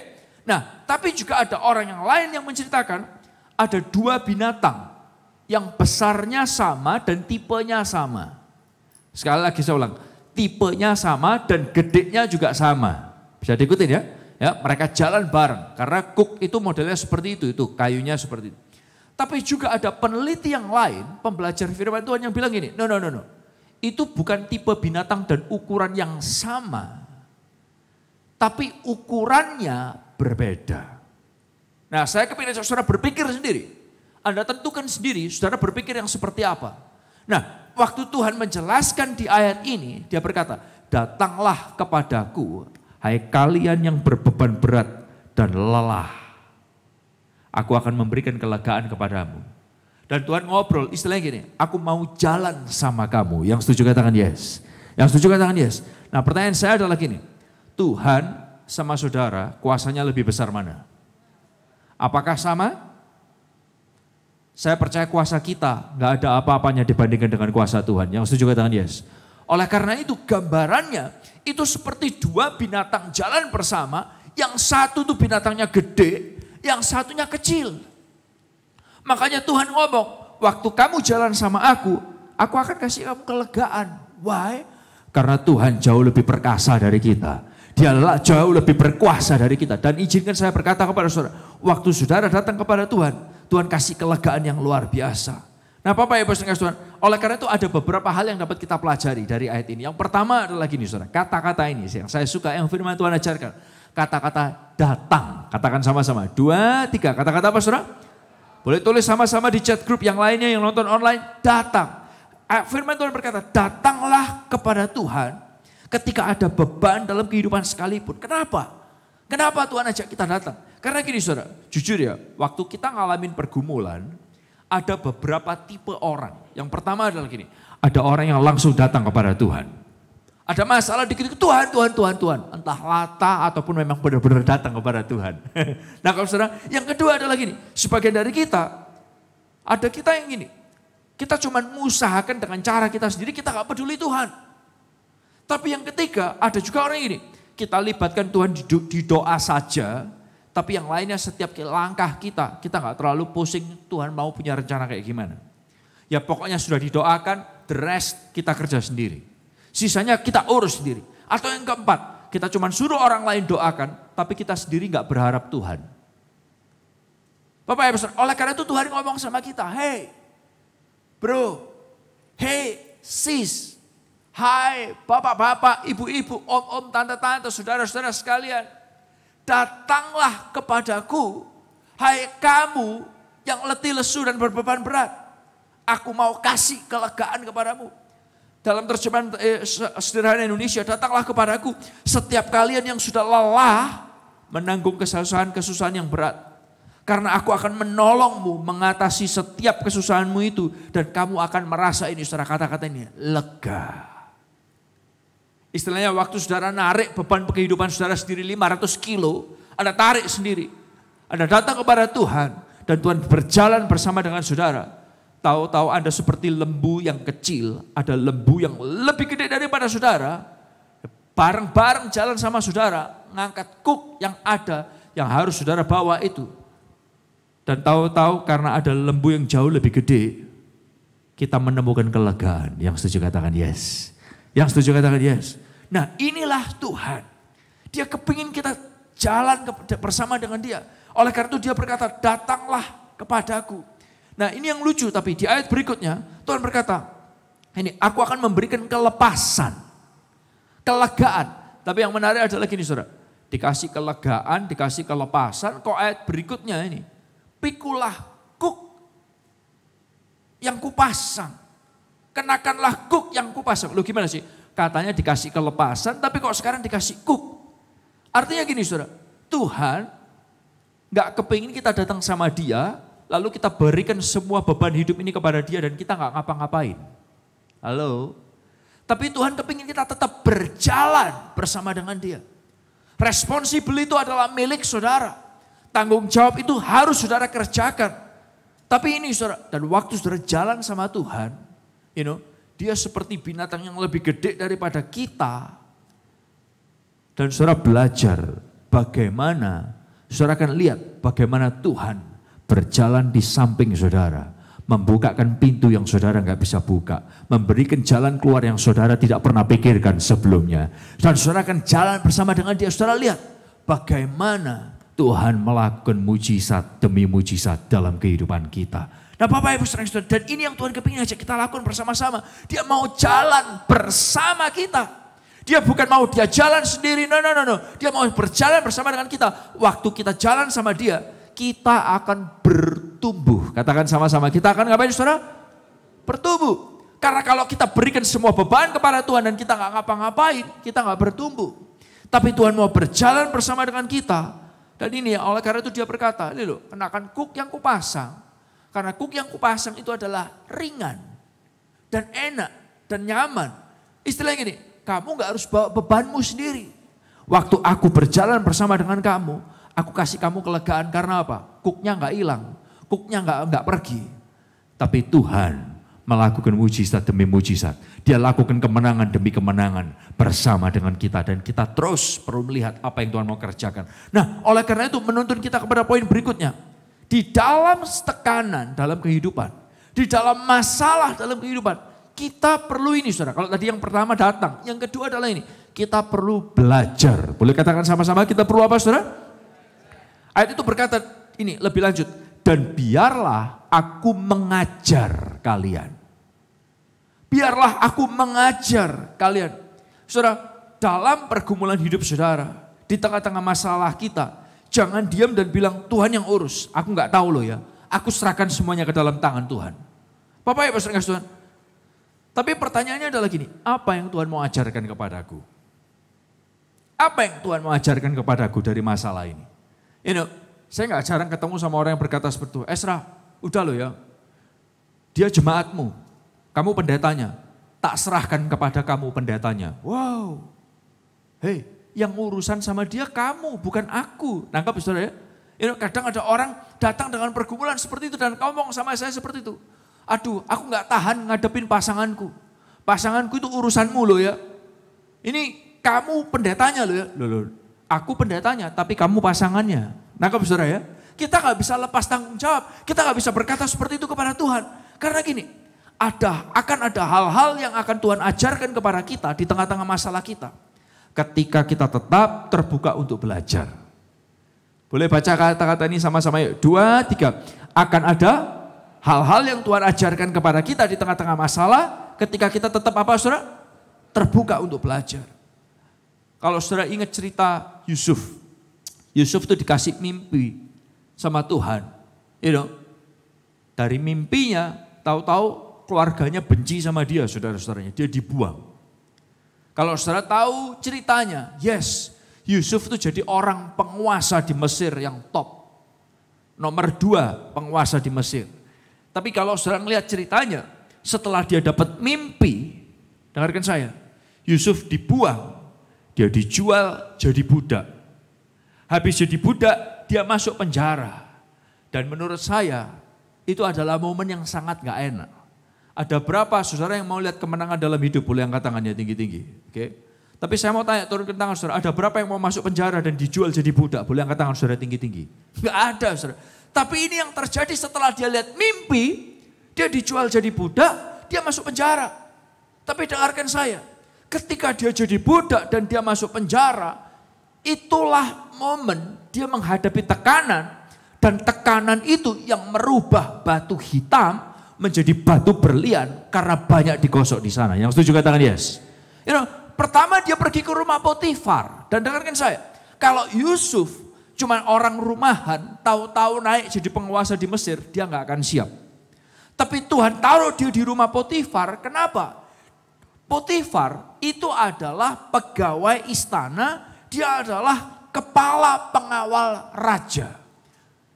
Nah, tapi juga ada orang yang lain yang menceritakan ada dua binatang yang besarnya sama dan tipenya sama. Sekali lagi saya ulang, tipenya sama dan gedenya juga sama. Bisa diikutin ya? Ya, mereka jalan bareng karena kuk itu modelnya seperti itu kayunya seperti itu. Tapi juga ada peneliti yang lain, pembelajar firman Tuhan yang bilang gini, no. Itu bukan tipe binatang dan ukuran yang sama. Tapi ukurannya berbeda. Nah saya kepingin saudara berpikir sendiri. Anda tentukan sendiri, saudara berpikir yang seperti apa. Nah, waktu Tuhan menjelaskan di ayat ini, dia berkata, datanglah kepadaku, hai kalian yang berbeban berat dan lelah. Aku akan memberikan kelegaan kepadamu. Dan Tuhan ngobrol, istilahnya gini, aku mau jalan sama kamu. Yang setuju katakan yes. Yang setuju katakan yes. Nah, pertanyaan saya adalah gini, Tuhan sama saudara kuasanya lebih besar mana? Apakah sama? Saya percaya kuasa kita gak ada apa-apanya dibandingkan dengan kuasa Tuhan. Yang setuju katakan yes. Oleh karena itu gambarannya itu seperti dua binatang jalan bersama. Yang satu tuh binatangnya gede, yang satunya kecil. Makanya Tuhan ngomong, waktu kamu jalan sama aku akan kasih kamu kelegaan. Why? Karena Tuhan jauh lebih perkasa dari kita. Dia jauh lebih berkuasa dari kita. Dan izinkan saya berkata kepada saudara, waktu saudara datang kepada Tuhan, Tuhan kasih kelegaan yang luar biasa. Nah Bapak Ibu Saudara Tuhan, oleh karena itu ada beberapa hal yang dapat kita pelajari dari ayat ini. Yang pertama adalah gini saudara, kata-kata ini yang saya suka, yang firman Tuhan ajarkan. Kata-kata datang, katakan sama-sama. 2, 3, kata-kata apa saudara? Boleh tulis sama-sama di chat group yang lainnya yang nonton online, datang. Firman Tuhan berkata, datanglah kepada Tuhan ketika ada beban dalam kehidupan sekalipun. Kenapa? Kenapa Tuhan ajak kita datang? Karena gini saudara, jujur ya, waktu kita ngalamin pergumulan, ada beberapa tipe orang. Yang pertama adalah gini, ada orang yang langsung datang kepada Tuhan. Ada masalah dikit-dikit, Tuhan. Entah lata ataupun memang benar-benar datang kepada Tuhan. Nah kalau saudara, yang kedua adalah gini, sebagian dari kita, ada kita yang gini, kita cuma mengusahakan dengan cara kita sendiri, kita gak peduli Tuhan. Tapi yang ketiga, ada juga orang yang gini, kita libatkan Tuhan di doa saja, tapi yang lainnya setiap langkah kita gak terlalu pusing Tuhan mau punya rencana kayak gimana. Ya pokoknya sudah didoakan, the rest kita kerja sendiri. Sisanya kita urus sendiri. Atau yang keempat, kita cuma suruh orang lain doakan, tapi kita sendiri gak berharap Tuhan. Bapak Ibu Saudara, oleh karena itu Tuhan ngomong sama kita, hey bro, hey sis, hai bapak-bapak, ibu-ibu, om-om, tante-tante, saudara-saudara sekalian. Datanglah kepadaku, hai kamu yang letih lesu dan berbeban berat. Aku mau kasih kelegaan kepadamu. Dalam terjemahan sederhana Indonesia, datanglah kepadaku setiap kalian yang sudah lelah menanggung kesusahan-kesusahan yang berat. Karena aku akan menolongmu mengatasi setiap kesusahanmu itu. Dan kamu akan merasa ini, saudara kata-kata ini, lega. Istilahnya waktu saudara narik beban kehidupan saudara sendiri 500 kilo, Anda tarik sendiri. Anda datang kepada Tuhan dan Tuhan berjalan bersama dengan saudara. Tahu-tahu Anda seperti lembu yang kecil, ada lembu yang lebih gede daripada saudara. Bareng-bareng jalan sama saudara, ngangkat kuk yang ada, yang harus saudara bawa itu. Dan tahu-tahu karena ada lembu yang jauh lebih gede, kita menemukan kelegaan. Yang setuju katakan yes. Yang setuju katakan yes. Nah inilah Tuhan. Dia kepingin kita jalan bersama dengan dia. Oleh karena itu dia berkata, datanglah kepadaku. Nah ini yang lucu, tapi di ayat berikutnya Tuhan berkata, ini aku akan memberikan kelepasan, kelegaan. Tapi yang menarik adalah gini saudara, dikasih kelegaan, dikasih kelepasan, kok ayat berikutnya ini, pikulah kuk yang kupasang, kenakanlah kuk yang kupasang. Lu gimana sih? Katanya dikasih kelepasan, tapi kok sekarang dikasih kuk. Artinya gini saudara, Tuhan gak kepingin kita datang sama dia, lalu kita berikan semua beban hidup ini kepada dia dan kita gak ngapa-ngapain. Halo? Tapi Tuhan kepingin kita tetap berjalan bersama dengan dia. Responsible itu adalah milik saudara. Tanggung jawab itu harus saudara kerjakan. Tapi ini saudara, dan waktu saudara jalan sama Tuhan, dia seperti binatang yang lebih gede daripada kita. Dan saudara belajar bagaimana, saudara akan lihat bagaimana Tuhan berjalan di samping saudara. Membukakan pintu yang saudara nggak bisa buka. Memberikan jalan keluar yang saudara tidak pernah pikirkan sebelumnya. Dan saudara akan jalan bersama dengan dia. Saudara lihat bagaimana Tuhan melakukan mujizat demi mujizat dalam kehidupan kita. Nah Bapak Ibu Saudara, dan ini yang Tuhan kepingin ajak kita lakukan bersama-sama. Dia mau jalan bersama kita. Dia bukan mau dia jalan sendiri, no. Dia mau berjalan bersama dengan kita. Waktu kita jalan sama dia, kita akan bertumbuh bertumbuh. Katakan sama-sama, kita akan ngapain saudara? Bertumbuh. Karena kalau kita berikan semua beban kepada Tuhan dan kita nggak ngapa-ngapain, kita nggak bertumbuh. Tapi Tuhan mau berjalan bersama dengan kita. Dan ini oleh karena itu dia berkata, ini loh, kenakan kuk yang kupasang. Karena kuk yang kupasang itu adalah ringan dan enak dan nyaman. Istilahnya gini, kamu nggak harus bawa bebanmu sendiri. Waktu aku berjalan bersama dengan kamu, aku kasih kamu kelegaan karena apa? Kuknya nggak hilang, kuknya nggak pergi. Tapi Tuhan melakukan mujizat demi mujizat. Dia lakukan kemenangan demi kemenangan bersama dengan kita. Dan kita terus perlu melihat apa yang Tuhan mau kerjakan. Nah, oleh karena itu menuntun kita kepada poin berikutnya. Di dalam tekanan dalam kehidupan, di dalam masalah dalam kehidupan, kita perlu ini saudara. Kalau tadi yang pertama datang, yang kedua adalah ini. Kita perlu belajar. Boleh katakan sama-sama kita perlu apa saudara? Ayat itu berkata ini lebih lanjut. Dan biarlah aku mengajar kalian. Biarlah aku mengajar kalian. Saudara, dalam pergumulan hidup saudara, di tengah-tengah masalah kita, jangan diam dan bilang Tuhan yang urus. Aku nggak tahu loh ya. Aku serahkan semuanya ke dalam tangan Tuhan. Bapak Ibu saudara Tuhan. Tapi pertanyaannya adalah gini, apa yang Tuhan mau ajarkan kepadaku? Apa yang Tuhan mau ajarkan kepadaku dari masalah ini? Saya nggak jarang ketemu sama orang yang berkata seperti itu. Esra, udah loh ya. Dia jemaatmu, kamu pendetanya. Tak serahkan kepada kamu pendetanya. Wow. Hei, yang urusan sama dia kamu, bukan aku. Nangkap saudara ya? Kadang ada orang datang dengan pergumulan seperti itu dan ngomong sama saya seperti itu. Aduh, aku nggak tahan ngadepin pasanganku. Pasanganku itu urusanmu loh ya. Ini kamu pendetanya loh ya. Loh. Aku pendetanya, tapi kamu pasangannya. Nangkap saudara ya? Kita gak bisa lepas tanggung jawab. Kita gak bisa berkata seperti itu kepada Tuhan. Karena gini, akan ada hal-hal yang akan Tuhan ajarkan kepada kita di tengah-tengah masalah kita. Ketika kita tetap terbuka untuk belajar. Boleh baca kata-kata ini sama-sama yuk. 2, 3. Akan ada hal-hal yang Tuhan ajarkan kepada kita di tengah-tengah masalah. Ketika kita tetap apa saudara? Terbuka untuk belajar. Kalau saudara ingat cerita Yusuf. Yusuf itu dikasih mimpi sama Tuhan. Dari mimpinya tahu-tahu keluarganya benci sama dia saudara-saudaranya. Dia dibuang. Kalau saudara tahu ceritanya, yes, Yusuf itu jadi orang penguasa di Mesir yang top. Nomor 2 penguasa di Mesir. Tapi kalau saudara melihat ceritanya, setelah dia dapat mimpi, dengarkan saya, Yusuf dibuang, dia dijual jadi budak. Habis jadi budak, dia masuk penjara. Dan menurut saya, itu adalah momen yang sangat gak enak. Ada berapa saudara yang mau lihat kemenangan dalam hidup? Boleh angkat tangannya tinggi-tinggi. Oke. Tapi saya mau tanya, turunkan tangan saudara. Ada berapa yang mau masuk penjara dan dijual jadi budak? Boleh angkat tangan saudara tinggi-tinggi. Gak ada saudara. Tapi ini yang terjadi setelah dia lihat mimpi, dia dijual jadi budak, dia masuk penjara. Tapi dengarkan saya, ketika dia jadi budak dan dia masuk penjara, itulah momen dia menghadapi tekanan. Dan tekanan itu yang merubah batu hitam menjadi batu berlian karena banyak digosok di sana. Yang setuju katakan yes. Pertama dia pergi ke rumah Potifar. Dan dengarkan saya, kalau Yusuf cuma orang rumahan, tahu-tahu naik jadi penguasa di Mesir, dia nggak akan siap. Tapi Tuhan taruh dia di rumah Potifar, kenapa? Potifar itu adalah pegawai istana, dia adalah kepala pengawal raja.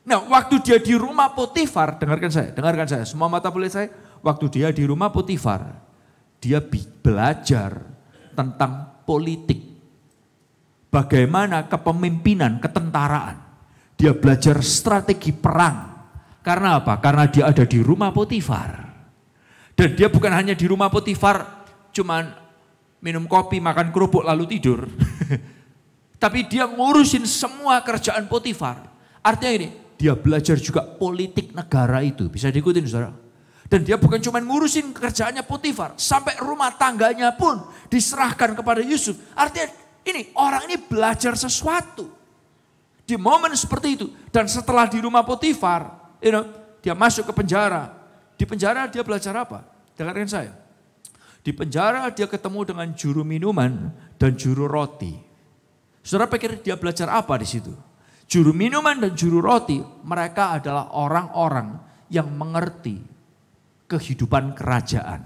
Nah, waktu dia di rumah Potifar, dengarkan saya, semua mata boleh saya. Waktu dia di rumah Potifar, dia belajar tentang politik. Bagaimana kepemimpinan, ketentaraan. Dia belajar strategi perang. Karena apa? Karena dia ada di rumah Potifar. Dan dia bukan hanya di rumah Potifar, cuman minum kopi, makan kerupuk, lalu tidur. Tapi dia ngurusin semua kerjaan Potifar. Artinya ini, dia belajar juga politik negara itu. Bisa diikutin saudara. Dan dia bukan cuma ngurusin kerjaannya Potifar. Sampai rumah tangganya pun diserahkan kepada Yusuf. Artinya ini orang ini belajar sesuatu. Di momen seperti itu. Dan setelah di rumah Potifar, dia masuk ke penjara. Di penjara dia belajar apa? Dengarkan saya. Di penjara dia ketemu dengan juru minuman dan juru roti. Saudara pikir dia belajar apa di situ? Juru minuman dan juru roti, mereka adalah orang-orang yang mengerti kehidupan kerajaan.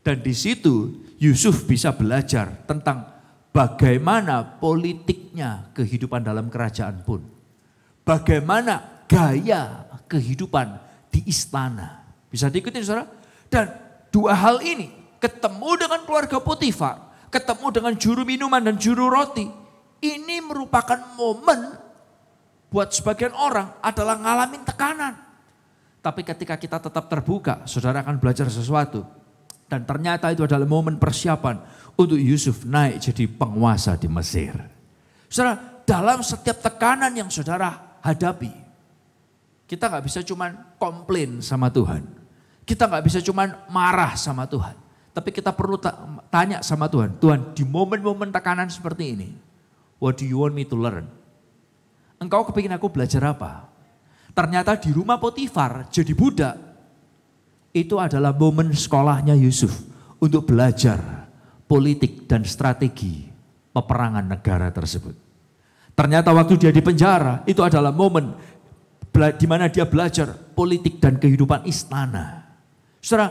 Dan di situ Yusuf bisa belajar tentang bagaimana politiknya kehidupan dalam kerajaan pun. Bagaimana gaya kehidupan di istana. Bisa diikuti saudara? Dan dua hal ini, ketemu dengan keluarga Potifar, ketemu dengan juru minuman dan juru roti, ini merupakan momen buat sebagian orang adalah ngalamin tekanan. Tapi ketika kita tetap terbuka, saudara akan belajar sesuatu. Dan ternyata itu adalah momen persiapan untuk Yusuf naik jadi penguasa di Mesir. Saudara, dalam setiap tekanan yang saudara hadapi, kita gak bisa cuman komplain sama Tuhan. Kita gak bisa cuman marah sama Tuhan. Tapi kita perlu tanya sama Tuhan, Tuhan di momen-momen tekanan seperti ini, what do you want me to learn? Engkau kepingin aku belajar apa? Ternyata di rumah Potifar jadi budak, itu adalah momen sekolahnya Yusuf untuk belajar politik dan strategi peperangan negara tersebut. Ternyata waktu dia di penjara, itu adalah momen di mana dia belajar politik dan kehidupan istana. Saudara,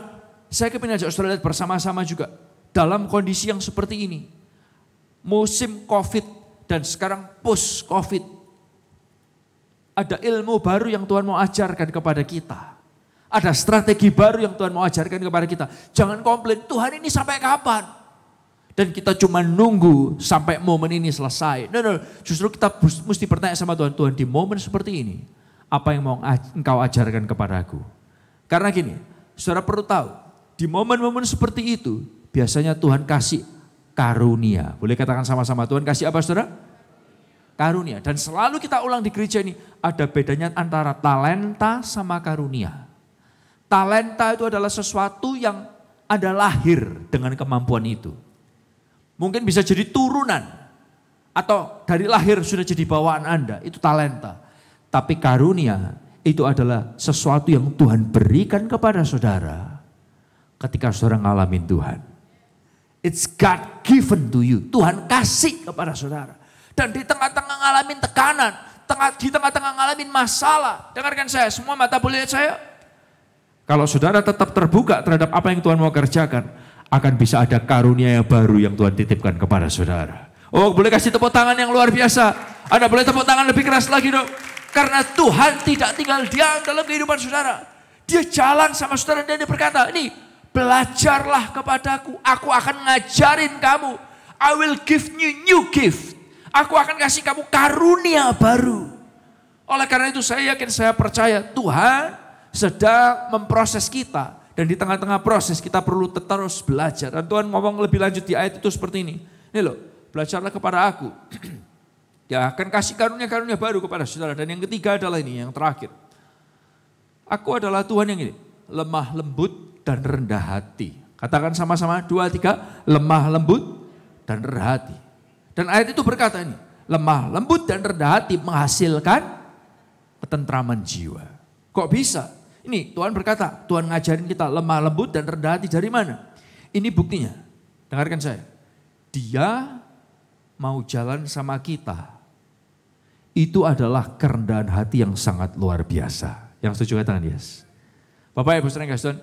saya kepingin ajak saudara lihat bersama-sama juga dalam kondisi yang seperti ini. Musim COVID dan sekarang post COVID. Ada ilmu baru yang Tuhan mau ajarkan kepada kita. Ada strategi baru yang Tuhan mau ajarkan kepada kita. Jangan komplain, Tuhan ini sampai kapan? Dan kita cuma nunggu sampai momen ini selesai. No, justru kita mesti bertanya sama Tuhan, Tuhan di momen seperti ini, apa yang mau engkau ajarkan kepadaku? Karena gini, saudara perlu tahu, di momen-momen seperti itu, biasanya Tuhan kasih karunia. Boleh katakan sama-sama, Tuhan kasih apa saudara? Karunia. Dan selalu kita ulang di gereja ini, ada bedanya antara talenta sama karunia. Talenta itu adalah sesuatu yang Anda lahir dengan kemampuan itu. Mungkin bisa jadi turunan. Atau dari lahir sudah jadi bawaan Anda, itu talenta. Tapi karunia itu adalah sesuatu yang Tuhan berikan kepada saudara ketika saudara ngalamin Tuhan. It's God given to you. Tuhan kasih kepada saudara. Dan di tengah-tengah ngalamin tekanan, di tengah-tengah ngalamin masalah, dengarkan saya, semua mata boleh lihat saya. Kalau saudara tetap terbuka terhadap apa yang Tuhan mau kerjakan, akan bisa ada karunia yang baru yang Tuhan titipkan kepada saudara. Oh, boleh kasih tepuk tangan yang luar biasa. Anda boleh tepuk tangan lebih keras lagi dong. Karena Tuhan tidak tinggal diam dalam kehidupan saudara. Dia jalan sama saudara dan dia berkata, ini belajarlah kepadaku, aku akan ngajarin kamu. I will give you new gift. Aku akan kasih kamu karunia baru. Oleh karena itu saya yakin, saya percaya Tuhan sedang memproses kita. Dan di tengah-tengah proses kita perlu terus belajar. Dan Tuhan ngomong lebih lanjut di ayat itu seperti ini. Ini loh, belajarlah kepada aku. Dia akan kasih karunia-karunia baru kepada saudara. Dan yang ketiga adalah ini, yang terakhir. Aku adalah Tuhan yang ini, lemah lembut dan rendah hati. Katakan sama-sama, 2, 3, lemah lembut dan rendah hati. Dan ayat itu berkata ini, lemah lembut dan rendah hati menghasilkan ketentraman jiwa. Kok bisa? Ini Tuhan berkata, Tuhan ngajarin kita lemah lembut dan rendah hati dari mana? Ini buktinya, dengarkan saya. Dia mau jalan sama kita. Itu adalah kerendahan hati yang sangat luar biasa. Yang setuju katakan yes. Bapak Ibu saudara kasih Tuhan,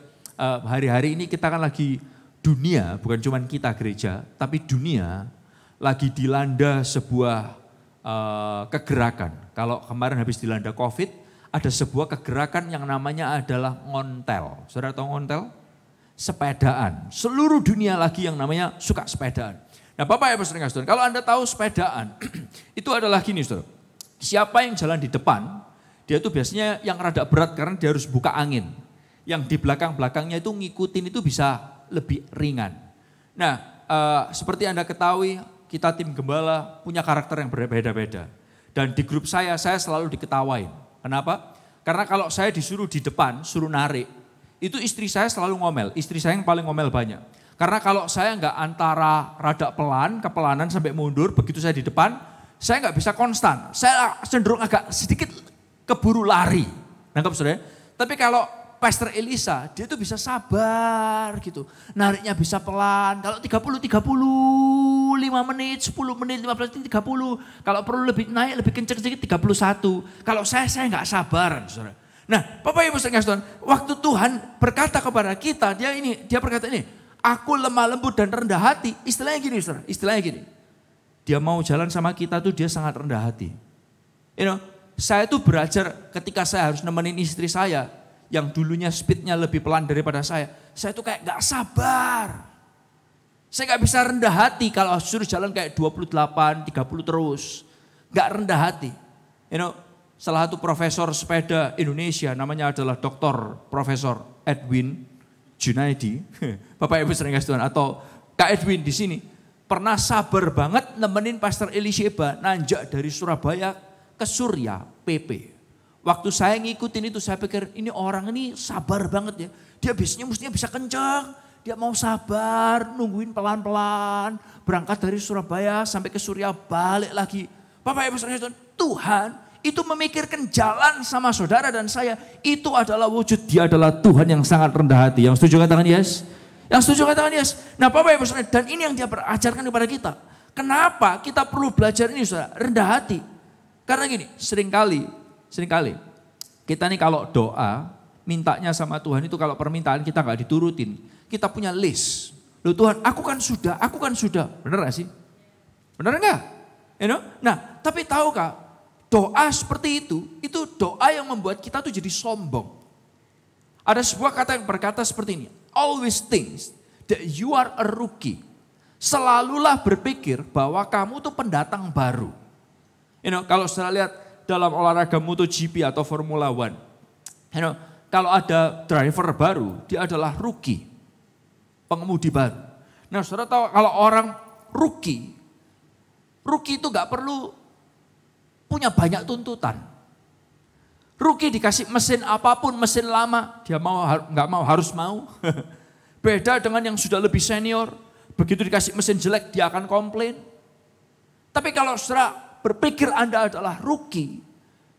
hari-hari ini kita kan lagi dunia, bukan cuma kita gereja, tapi dunia lagi dilanda sebuah kegerakan. Kalau kemarin habis dilanda COVID, ada sebuah kegerakan yang namanya adalah ngontel. Saudara tahu ngontel? Sepedaan. Seluruh dunia lagi yang namanya suka sepedaan. Nah Bapak Ibu saudara kasih Tuhan, kalau Anda tahu sepedaan, itu adalah gini saudara. Siapa yang jalan di depan, dia itu biasanya yang rada berat karena dia harus buka angin. Yang di belakang-belakangnya itu ngikutin itu bisa lebih ringan. Nah seperti Anda ketahui, kita tim gembala punya karakter yang berbeda-beda. Dan di grup saya selalu diketawain. Kenapa? Karena kalau saya disuruh di depan, suruh narik, itu istri saya selalu ngomel. Istri saya yang paling ngomel banyak. Karena kalau saya nggak antara rada pelan, kepelanan sampai mundur, begitu saya di depan, saya nggak bisa konstan. Saya cenderung agak sedikit keburu lari. Nangkep saudara? Tapi kalau Pastor Elisa, dia tuh bisa sabar gitu. Nariknya bisa pelan. Kalau 30, 30, 50, menit, 10 menit, 15 menit, 30. Kalau perlu lebih naik, lebih kencang sedikit 31. Kalau saya nggak sabar, saudara. Nah, Bapak Ibu saudara, waktu Tuhan berkata kepada kita, dia berkata ini, aku lemah lembut dan rendah hati. Istilahnya gini, saudara, istilahnya gini. Dia mau jalan sama kita tuh dia sangat rendah hati. Saya tuh belajar ketika saya harus nemenin istri saya, yang dulunya speednya lebih pelan daripada saya tuh kayak gak sabar. Saya gak bisa rendah hati kalau suruh jalan kayak 28, 30 terus. Gak rendah hati. Salah satu profesor sepeda Indonesia namanya adalah Dr. Profesor Edwin Junaidi. Bapak Ibu sering kasih Tuhan, atau Kak Edwin di sini pernah sabar banget nemenin Pastor Elisheba nanjak dari Surabaya ke Surya PP. Waktu saya ngikutin itu saya pikir ini orang ini sabar banget ya. Dia mestinya bisa kencang. Dia mau sabar, nungguin pelan-pelan. Berangkat dari Surabaya sampai ke Surya balik lagi. Bapak Ibu saudara, Tuhan itu memikirkan jalan sama saudara dan saya. Itu adalah wujud dia adalah Tuhan yang sangat rendah hati. Yang setuju katakan yes? Yang setuju katakan yes? Nah Bapak Ibu saudara, dan ini yang dia ajarkan kepada kita. Kenapa kita perlu belajar ini saudara? Rendah hati. Karena gini, seringkali kita nih kalau doa, mintanya sama Tuhan itu kalau permintaan kita gak diturutin, kita punya list. Loh Tuhan, aku kan sudah. Bener gak sih? Bener gak? Nah, tapi tahukah, doa seperti itu doa yang membuat kita tuh jadi sombong. Ada sebuah kata yang berkata seperti ini, always think that you are a rookie. Selalulah berpikir bahwa kamu tuh pendatang baru. Kalau saudara lihat dalam olahraga MotoGP atau Formula One, kalau ada driver baru, dia adalah rookie, pengemudi baru. Nah, saudara tahu kalau orang rookie itu gak perlu punya banyak tuntutan. Rookie dikasih mesin apapun, mesin lama, dia harus mau. Beda dengan yang sudah lebih senior, begitu dikasih mesin jelek dia akan komplain. Tapi kalau saudara berpikir Anda adalah rookie,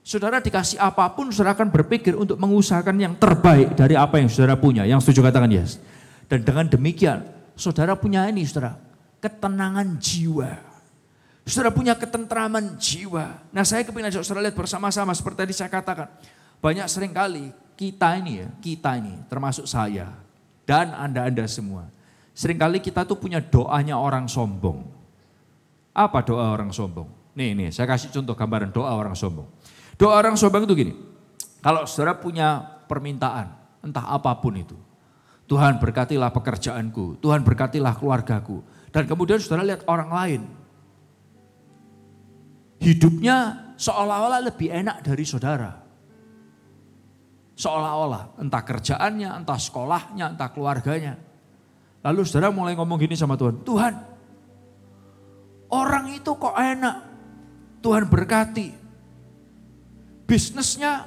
saudara dikasih apapun, saudara akan berpikir untuk mengusahakan yang terbaik dari apa yang saudara punya. Yang setuju katakan yes. Dan dengan demikian, saudara punya ini saudara, ketenangan jiwa. Saudara punya ketentraman jiwa. Nah saya kepingin ajak saudara lihat bersama-sama seperti tadi saya katakan. Banyak seringkali kita ini termasuk saya dan Anda semua. Seringkali kita tuh punya doanya orang sombong. Apa doa orang sombong? Nih, saya kasih contoh gambaran doa orang sombong. Doa orang sombong itu gini, kalau saudara punya permintaan, entah apapun itu. Tuhan berkatilah pekerjaanku, Tuhan berkatilah keluargaku. Dan kemudian saudara lihat orang lain. Hidupnya seolah-olah lebih enak dari saudara. Seolah-olah, entah kerjaannya, entah sekolahnya, entah keluarganya. Lalu saudara mulai ngomong gini sama Tuhan, Tuhan, orang itu kok enak. Tuhan berkati. Bisnisnya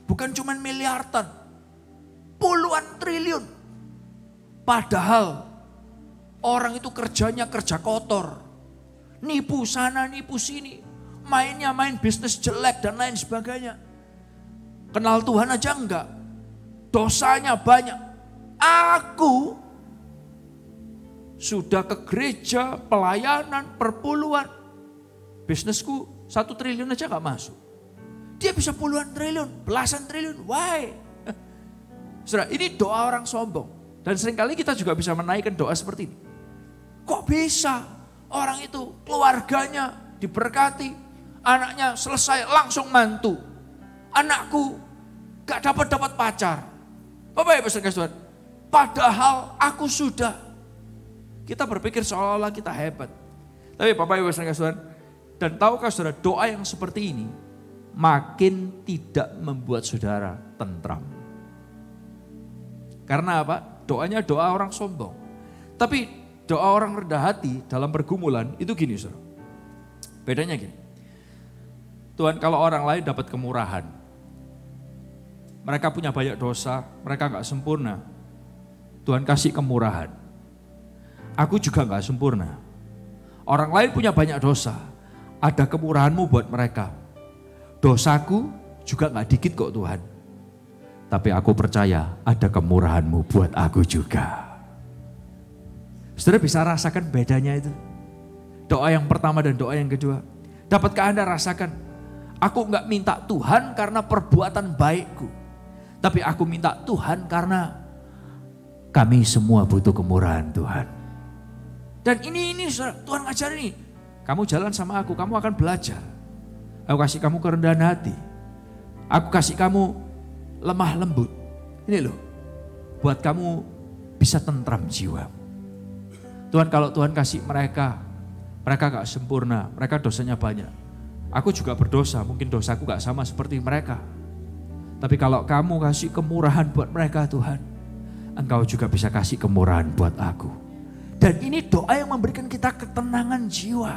bukan cuma miliaran, puluhan triliun. Padahal orang itu kerjanya kerja kotor. Nipu sana, nipu sini. Mainnya main bisnis jelek dan lain sebagainya. Kenal Tuhan aja enggak. Dosanya banyak. Aku sudah ke gereja, pelayanan, perpuluhan. Bisnisku 1 triliun aja gak masuk. Dia bisa puluhan triliun, belasan triliun. Why? Saudara, ini doa orang sombong. Dan seringkali kita juga bisa menaikkan doa seperti ini. Kok bisa orang itu keluarganya diberkati, anaknya selesai langsung mantu. Anakku gak dapat pacar. Bapak Ibu saudara, padahal aku sudah. Kita berpikir seolah-olah kita hebat. Tapi Bapak Ibu saudara, dan tahukah saudara, doa yang seperti ini makin tidak membuat saudara tentram. Karena apa? Doanya doa orang sombong. Tapi doa orang rendah hati dalam pergumulan itu gini saudara. Bedanya gini. Tuhan, kalau orang lain dapat kemurahan, mereka punya banyak dosa, mereka gak sempurna. Tuhan kasih kemurahan. Aku juga gak sempurna. Orang lain punya banyak dosa. Ada kemurahan-Mu buat mereka. Dosaku juga gak dikit kok Tuhan. Tapi aku percaya ada kemurahan-Mu buat aku juga. Saudara bisa rasakan bedanya itu. Doa yang pertama dan doa yang kedua. Dapatkah Anda rasakan? Aku enggak minta Tuhan karena perbuatan baikku. Tapi aku minta Tuhan karena kami semua butuh kemurahan Tuhan. Dan ini saudara, Tuhan ngajar ini. Kamu jalan sama aku, kamu akan belajar. Aku kasih kamu kerendahan hati. Aku kasih kamu lemah lembut. Ini loh, buat kamu bisa tentram jiwa. Tuhan, kalau Tuhan kasih mereka gak sempurna, mereka dosanya banyak. Aku juga berdosa, mungkin dosaku gak sama seperti mereka. Tapi kalau kamu kasih kemurahan buat mereka Tuhan, Engkau juga bisa kasih kemurahan buat aku. Dan ini doa yang memberikan kita ketenangan jiwa.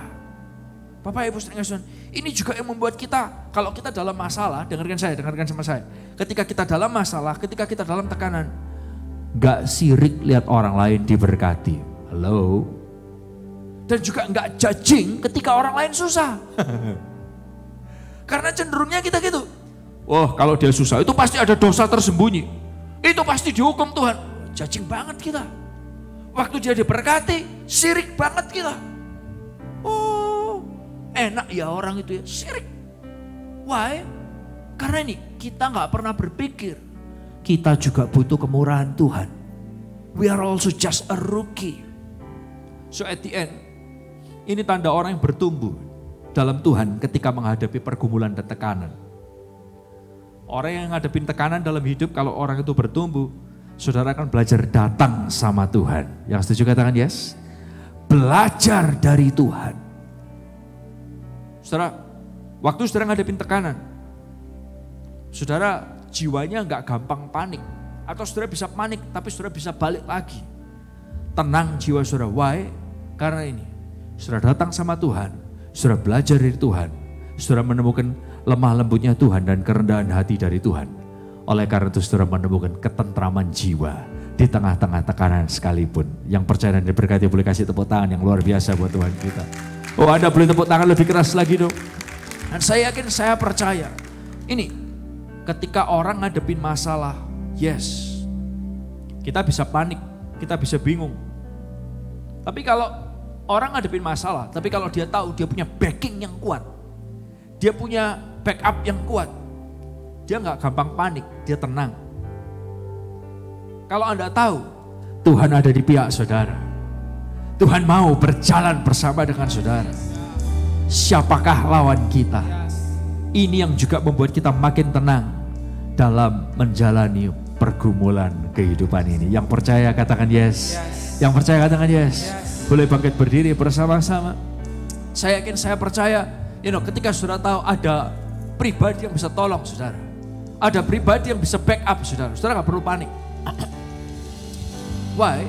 Bapak Ibu saudara sekalian, ini juga yang membuat kita, kalau kita dalam masalah, dengarkan sama saya. Ketika kita dalam masalah, ketika kita dalam tekanan, gak sirik lihat orang lain diberkati. Halo? Dan juga gak judging ketika orang lain susah. Karena cenderungnya kita gitu. Oh, kalau dia susah itu pasti ada dosa tersembunyi. Itu pasti dihukum Tuhan. Judging banget kita. Waktu dia diberkati, sirik banget kita. Oh, enak ya orang itu ya, sirik. Why? Karena ini kita gak pernah berpikir kita juga butuh kemurahan Tuhan. We are also just a rookie. So at the end, ini tanda orang yang bertumbuh dalam Tuhan ketika menghadapi pergumulan dan tekanan. Orang yang ngadepin tekanan dalam hidup, kalau orang itu bertumbuh, saudara akan belajar datang sama Tuhan. Yang setuju katakan yes? Belajar dari Tuhan. Saudara, waktu saudara ngadepin tekanan, saudara jiwanya nggak gampang panik. Atau saudara bisa panik, tapi saudara bisa balik lagi. Tenang jiwa saudara. Why? Karena ini, saudara datang sama Tuhan, saudara belajar dari Tuhan, saudara menemukan lemah lembutnya Tuhan dan kerendahan hati dari Tuhan. Oleh karena itu saudara menemukan ketentraman jiwa di tengah-tengah tekanan sekalipun. Yang percaya dan diberkati boleh kasih tepuk tangan yang luar biasa buat Tuhan kita. Oh, Anda boleh tepuk tangan lebih keras lagi dong. Dan saya yakin, saya percaya. Ini, ketika orang ngadepin masalah, yes, kita bisa panik, kita bisa bingung. Tapi kalau orang ngadepin masalah, tapi kalau dia tahu dia punya backing yang kuat, dia punya backup yang kuat, dia nggak gampang panik, dia tenang. Kalau Anda tahu Tuhan ada di pihak saudara, Tuhan mau berjalan bersama dengan saudara, siapakah lawan kita? Ini yang juga membuat kita makin tenang dalam menjalani pergumulan kehidupan ini. Yang percaya katakan yes. Yang percaya katakan yes. Boleh bangkit berdiri bersama-sama. Saya yakin, saya percaya, ketika saudara tahu ada pribadi yang bisa tolong saudara, ada pribadi yang bisa backup saudara, saudara gak perlu panik. Why?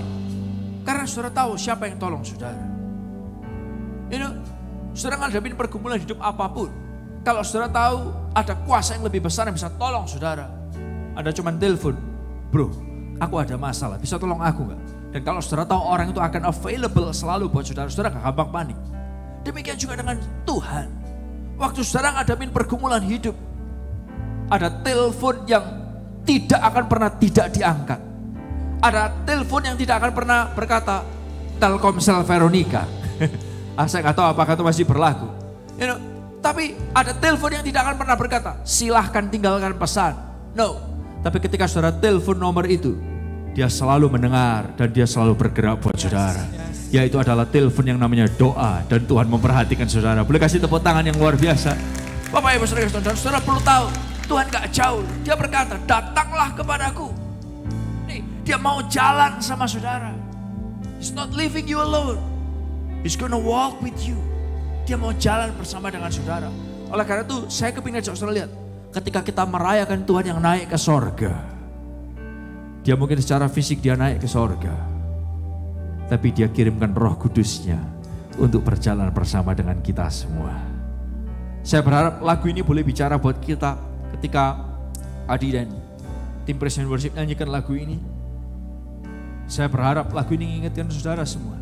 Karena saudara tahu siapa yang tolong saudara. Saudara ngadepin pergumulan hidup apapun, kalau saudara tahu ada kuasa yang lebih besar yang bisa tolong saudara, Anda cuma telepon, bro, aku ada masalah, bisa tolong aku gak? Dan kalau saudara tahu orang itu akan available selalu buat saudara, saudara gak gampang panik. Demikian juga dengan Tuhan. Waktu saudara ngadepin pergumulan hidup, ada telepon yang tidak akan pernah tidak diangkat. Ada telepon yang tidak akan pernah berkata, Telkomsel Veronica. Saya gak tahu apakah itu masih berlaku. Tapi ada telepon yang tidak akan pernah berkata, silahkan tinggalkan pesan. No. Tapi ketika saudara telepon nomor itu, dia selalu mendengar dan dia selalu bergerak buat saudara. Yaitu adalah telepon yang namanya doa, dan Tuhan memperhatikan saudara. Boleh kasih tepuk tangan yang luar biasa. Bapak Ibu saudara, dan saudara perlu tahu, Tuhan gak jauh. Dia berkata, datanglah kepadaku. Nih, dia mau jalan sama saudara. He's not leaving you alone. He's gonna walk with you. Dia mau jalan bersama dengan saudara. Oleh karena itu, saya kepingin ajak saudara lihat, ketika kita merayakan Tuhan yang naik ke sorga, dia mungkin secara fisik dia naik ke sorga, tapi dia kirimkan Roh Kudusnya untuk berjalan bersama dengan kita semua. Saya berharap lagu ini boleh bicara buat kita ketika Adi dan tim Praise and Worship nyanyikan lagu ini. Saya berharap lagu ini mengingatkan saudara semua,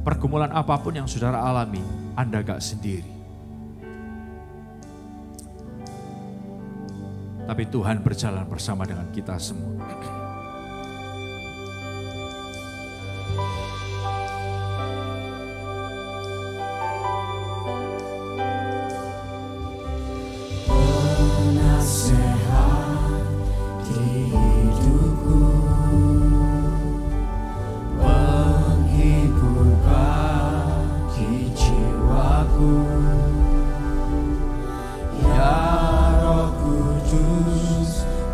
pergumulan apapun yang saudara alami, Anda gak sendiri. Tapi Tuhan berjalan bersama dengan kita semua.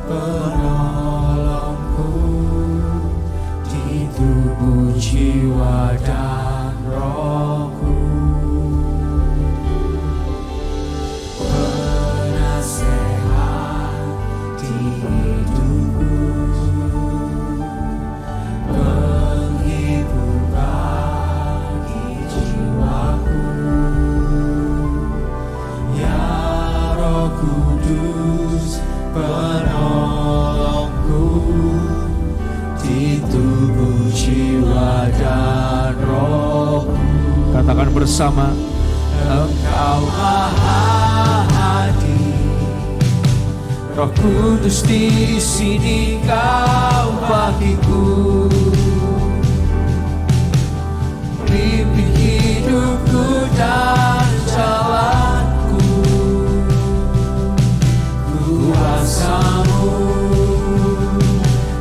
penolongku di tubuh, jiwa, dan rohku. Penasehat di hidupku, penghibur bagi jiwaku. Ya Roh Kudus, penolongku di tubuh, jiwa, dan rohku. Katakan bersama, Engkau Maha Hadir, Roh Kudus di sini Kau bagiku. Pimpin hidupku dan jalanku, kuasa-Mu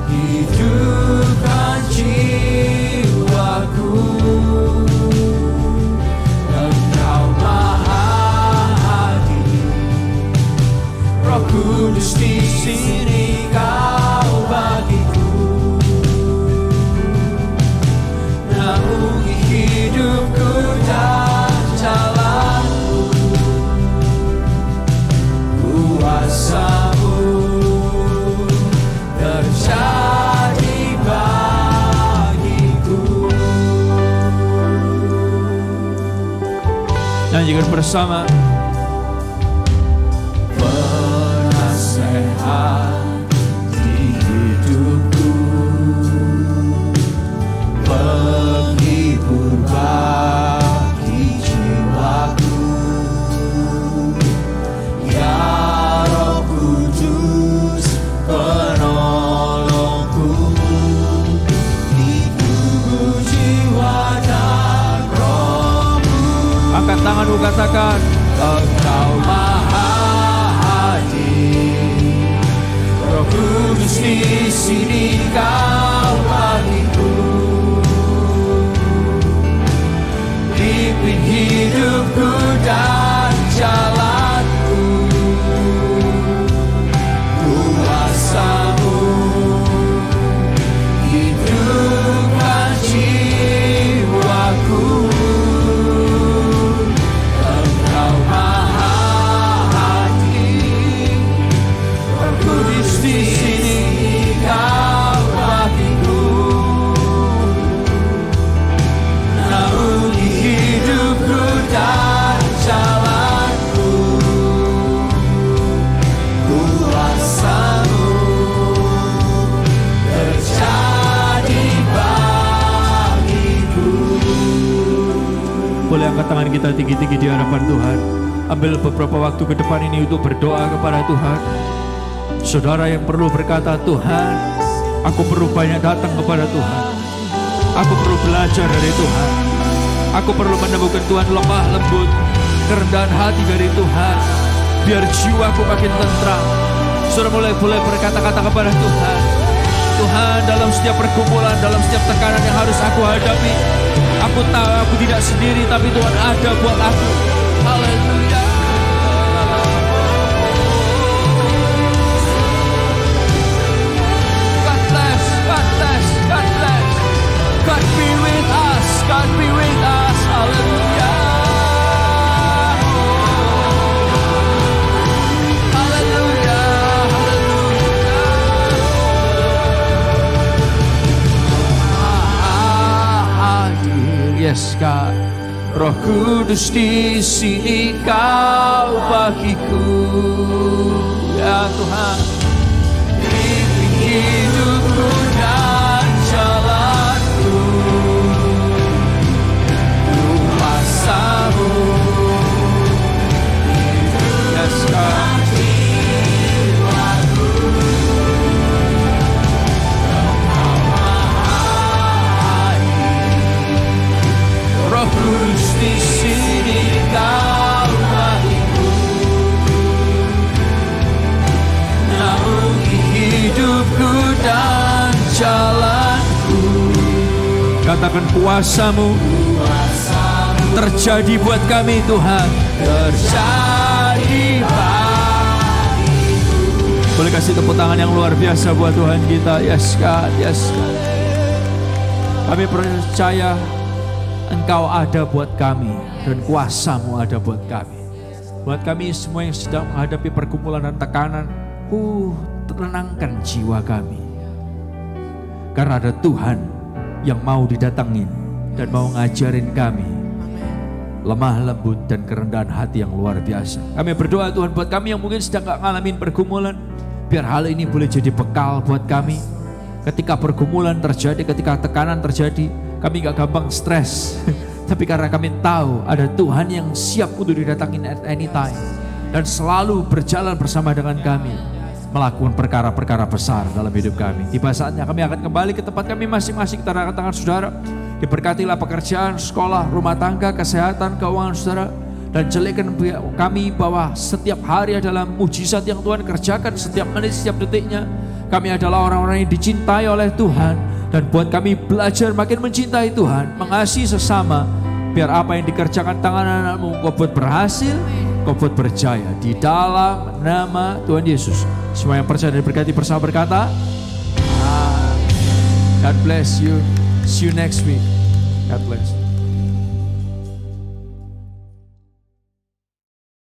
hidupkan jiwaku. Engkau Maha Hadir, Roh Kudus di sini Kau bagiku. Naungi hidupku dan jalanku, kuasa-Mu terjadi bagiku. nyanyikan bersama. Penasehat di hidupku, penghibur bagi jiwaku. Ya Roh Kudus, penolongku di tubuh, jiwa, dan rohku. Angkat tanganmu, katakan, Engkau Maha Hadir, Roh Kudus di sini Kau bagiku. Pimpin hidupku dan jalanku, kuasa-Mu hidupkan jiwaku. Engkau Maha Hadir, Roh Kudus di sini Kau bagiku. Naungi hidupku dan jalanku, kuasa-Mu terjadi bagiku. boleh angkat tangan kita tinggi-tinggi di hadapan Tuhan. Ambil beberapa waktu ke depan ini untuk berdoa kepada Tuhan. Saudara yang perlu berkata, Tuhan, aku perlu banyak datang kepada Tuhan. Aku perlu belajar dari Tuhan. Aku perlu menemukan Tuhan lemah lembut, kerendahan hati dari Tuhan. Biar jiwaku makin tentram. Saudara boleh berkata-kata kepada Tuhan. Tuhan, dalam setiap pergumulan, dalam setiap tekanan yang harus aku hadapi, aku tahu aku tidak sendiri, tapi Tuhan ada buat aku. Haleluya. God bless, God bless, God bless. God be with us, God be with us. Haleluya. Haleluya, haleluya. Hadir, yes God. Roh Kudus di sini Kau bagiku. Ya Tuhan, pimpin hidupku dan jalanku, kuasa-Mu. Yes God. Roh Kudus di sini Kau bagiku. Naungi hidupku dan jalanku. Katakan, kuasa-Mu terjadi buat kami Tuhan. Terjadi bagiku. Boleh kasih tepuk tangan yang luar biasa buat Tuhan kita. Yes God, yes God. Kami percaya Engkau ada buat kami dan kuasa-Mu ada buat kami. Buat kami semua yang sedang menghadapi pergumulan dan tekanan, tenangkan jiwa kami. Karena ada Tuhan yang mau didatengin dan mau ngajarin kami lemah lembut dan kerendahan hati yang luar biasa. Kami berdoa Tuhan buat kami yang mungkin sedang gak ngalamin pergumulan, biar hal ini boleh jadi bekal buat kami. Ketika pergumulan terjadi, ketika tekanan terjadi, kami gak gampang stres. Tapi karena kami tahu ada Tuhan yang siap untuk didatangin at any time. Dan selalu berjalan bersama dengan kami, melakukan perkara-perkara besar dalam hidup kami. Tiba saatnya kami akan kembali ke tempat kami masing-masing. Kita angkat tangan saudara. Diberkatilah pekerjaan, sekolah, rumah tangga, kesehatan, keuangan saudara. Dan jelekan kami bahwa setiap hari adalah mujizat yang Tuhan kerjakan, setiap menit, setiap detiknya. Kami adalah orang-orang yang dicintai oleh Tuhan. Dan buat kami belajar makin mencintai Tuhan, mengasihi sesama. Biar apa yang dikerjakan tangan anak-Mu, Kau buat berhasil, Kau buat berjaya. Di dalam nama Tuhan Yesus. Semua yang percaya dan berkati bersama berkata, God bless you. See you next week. God bless.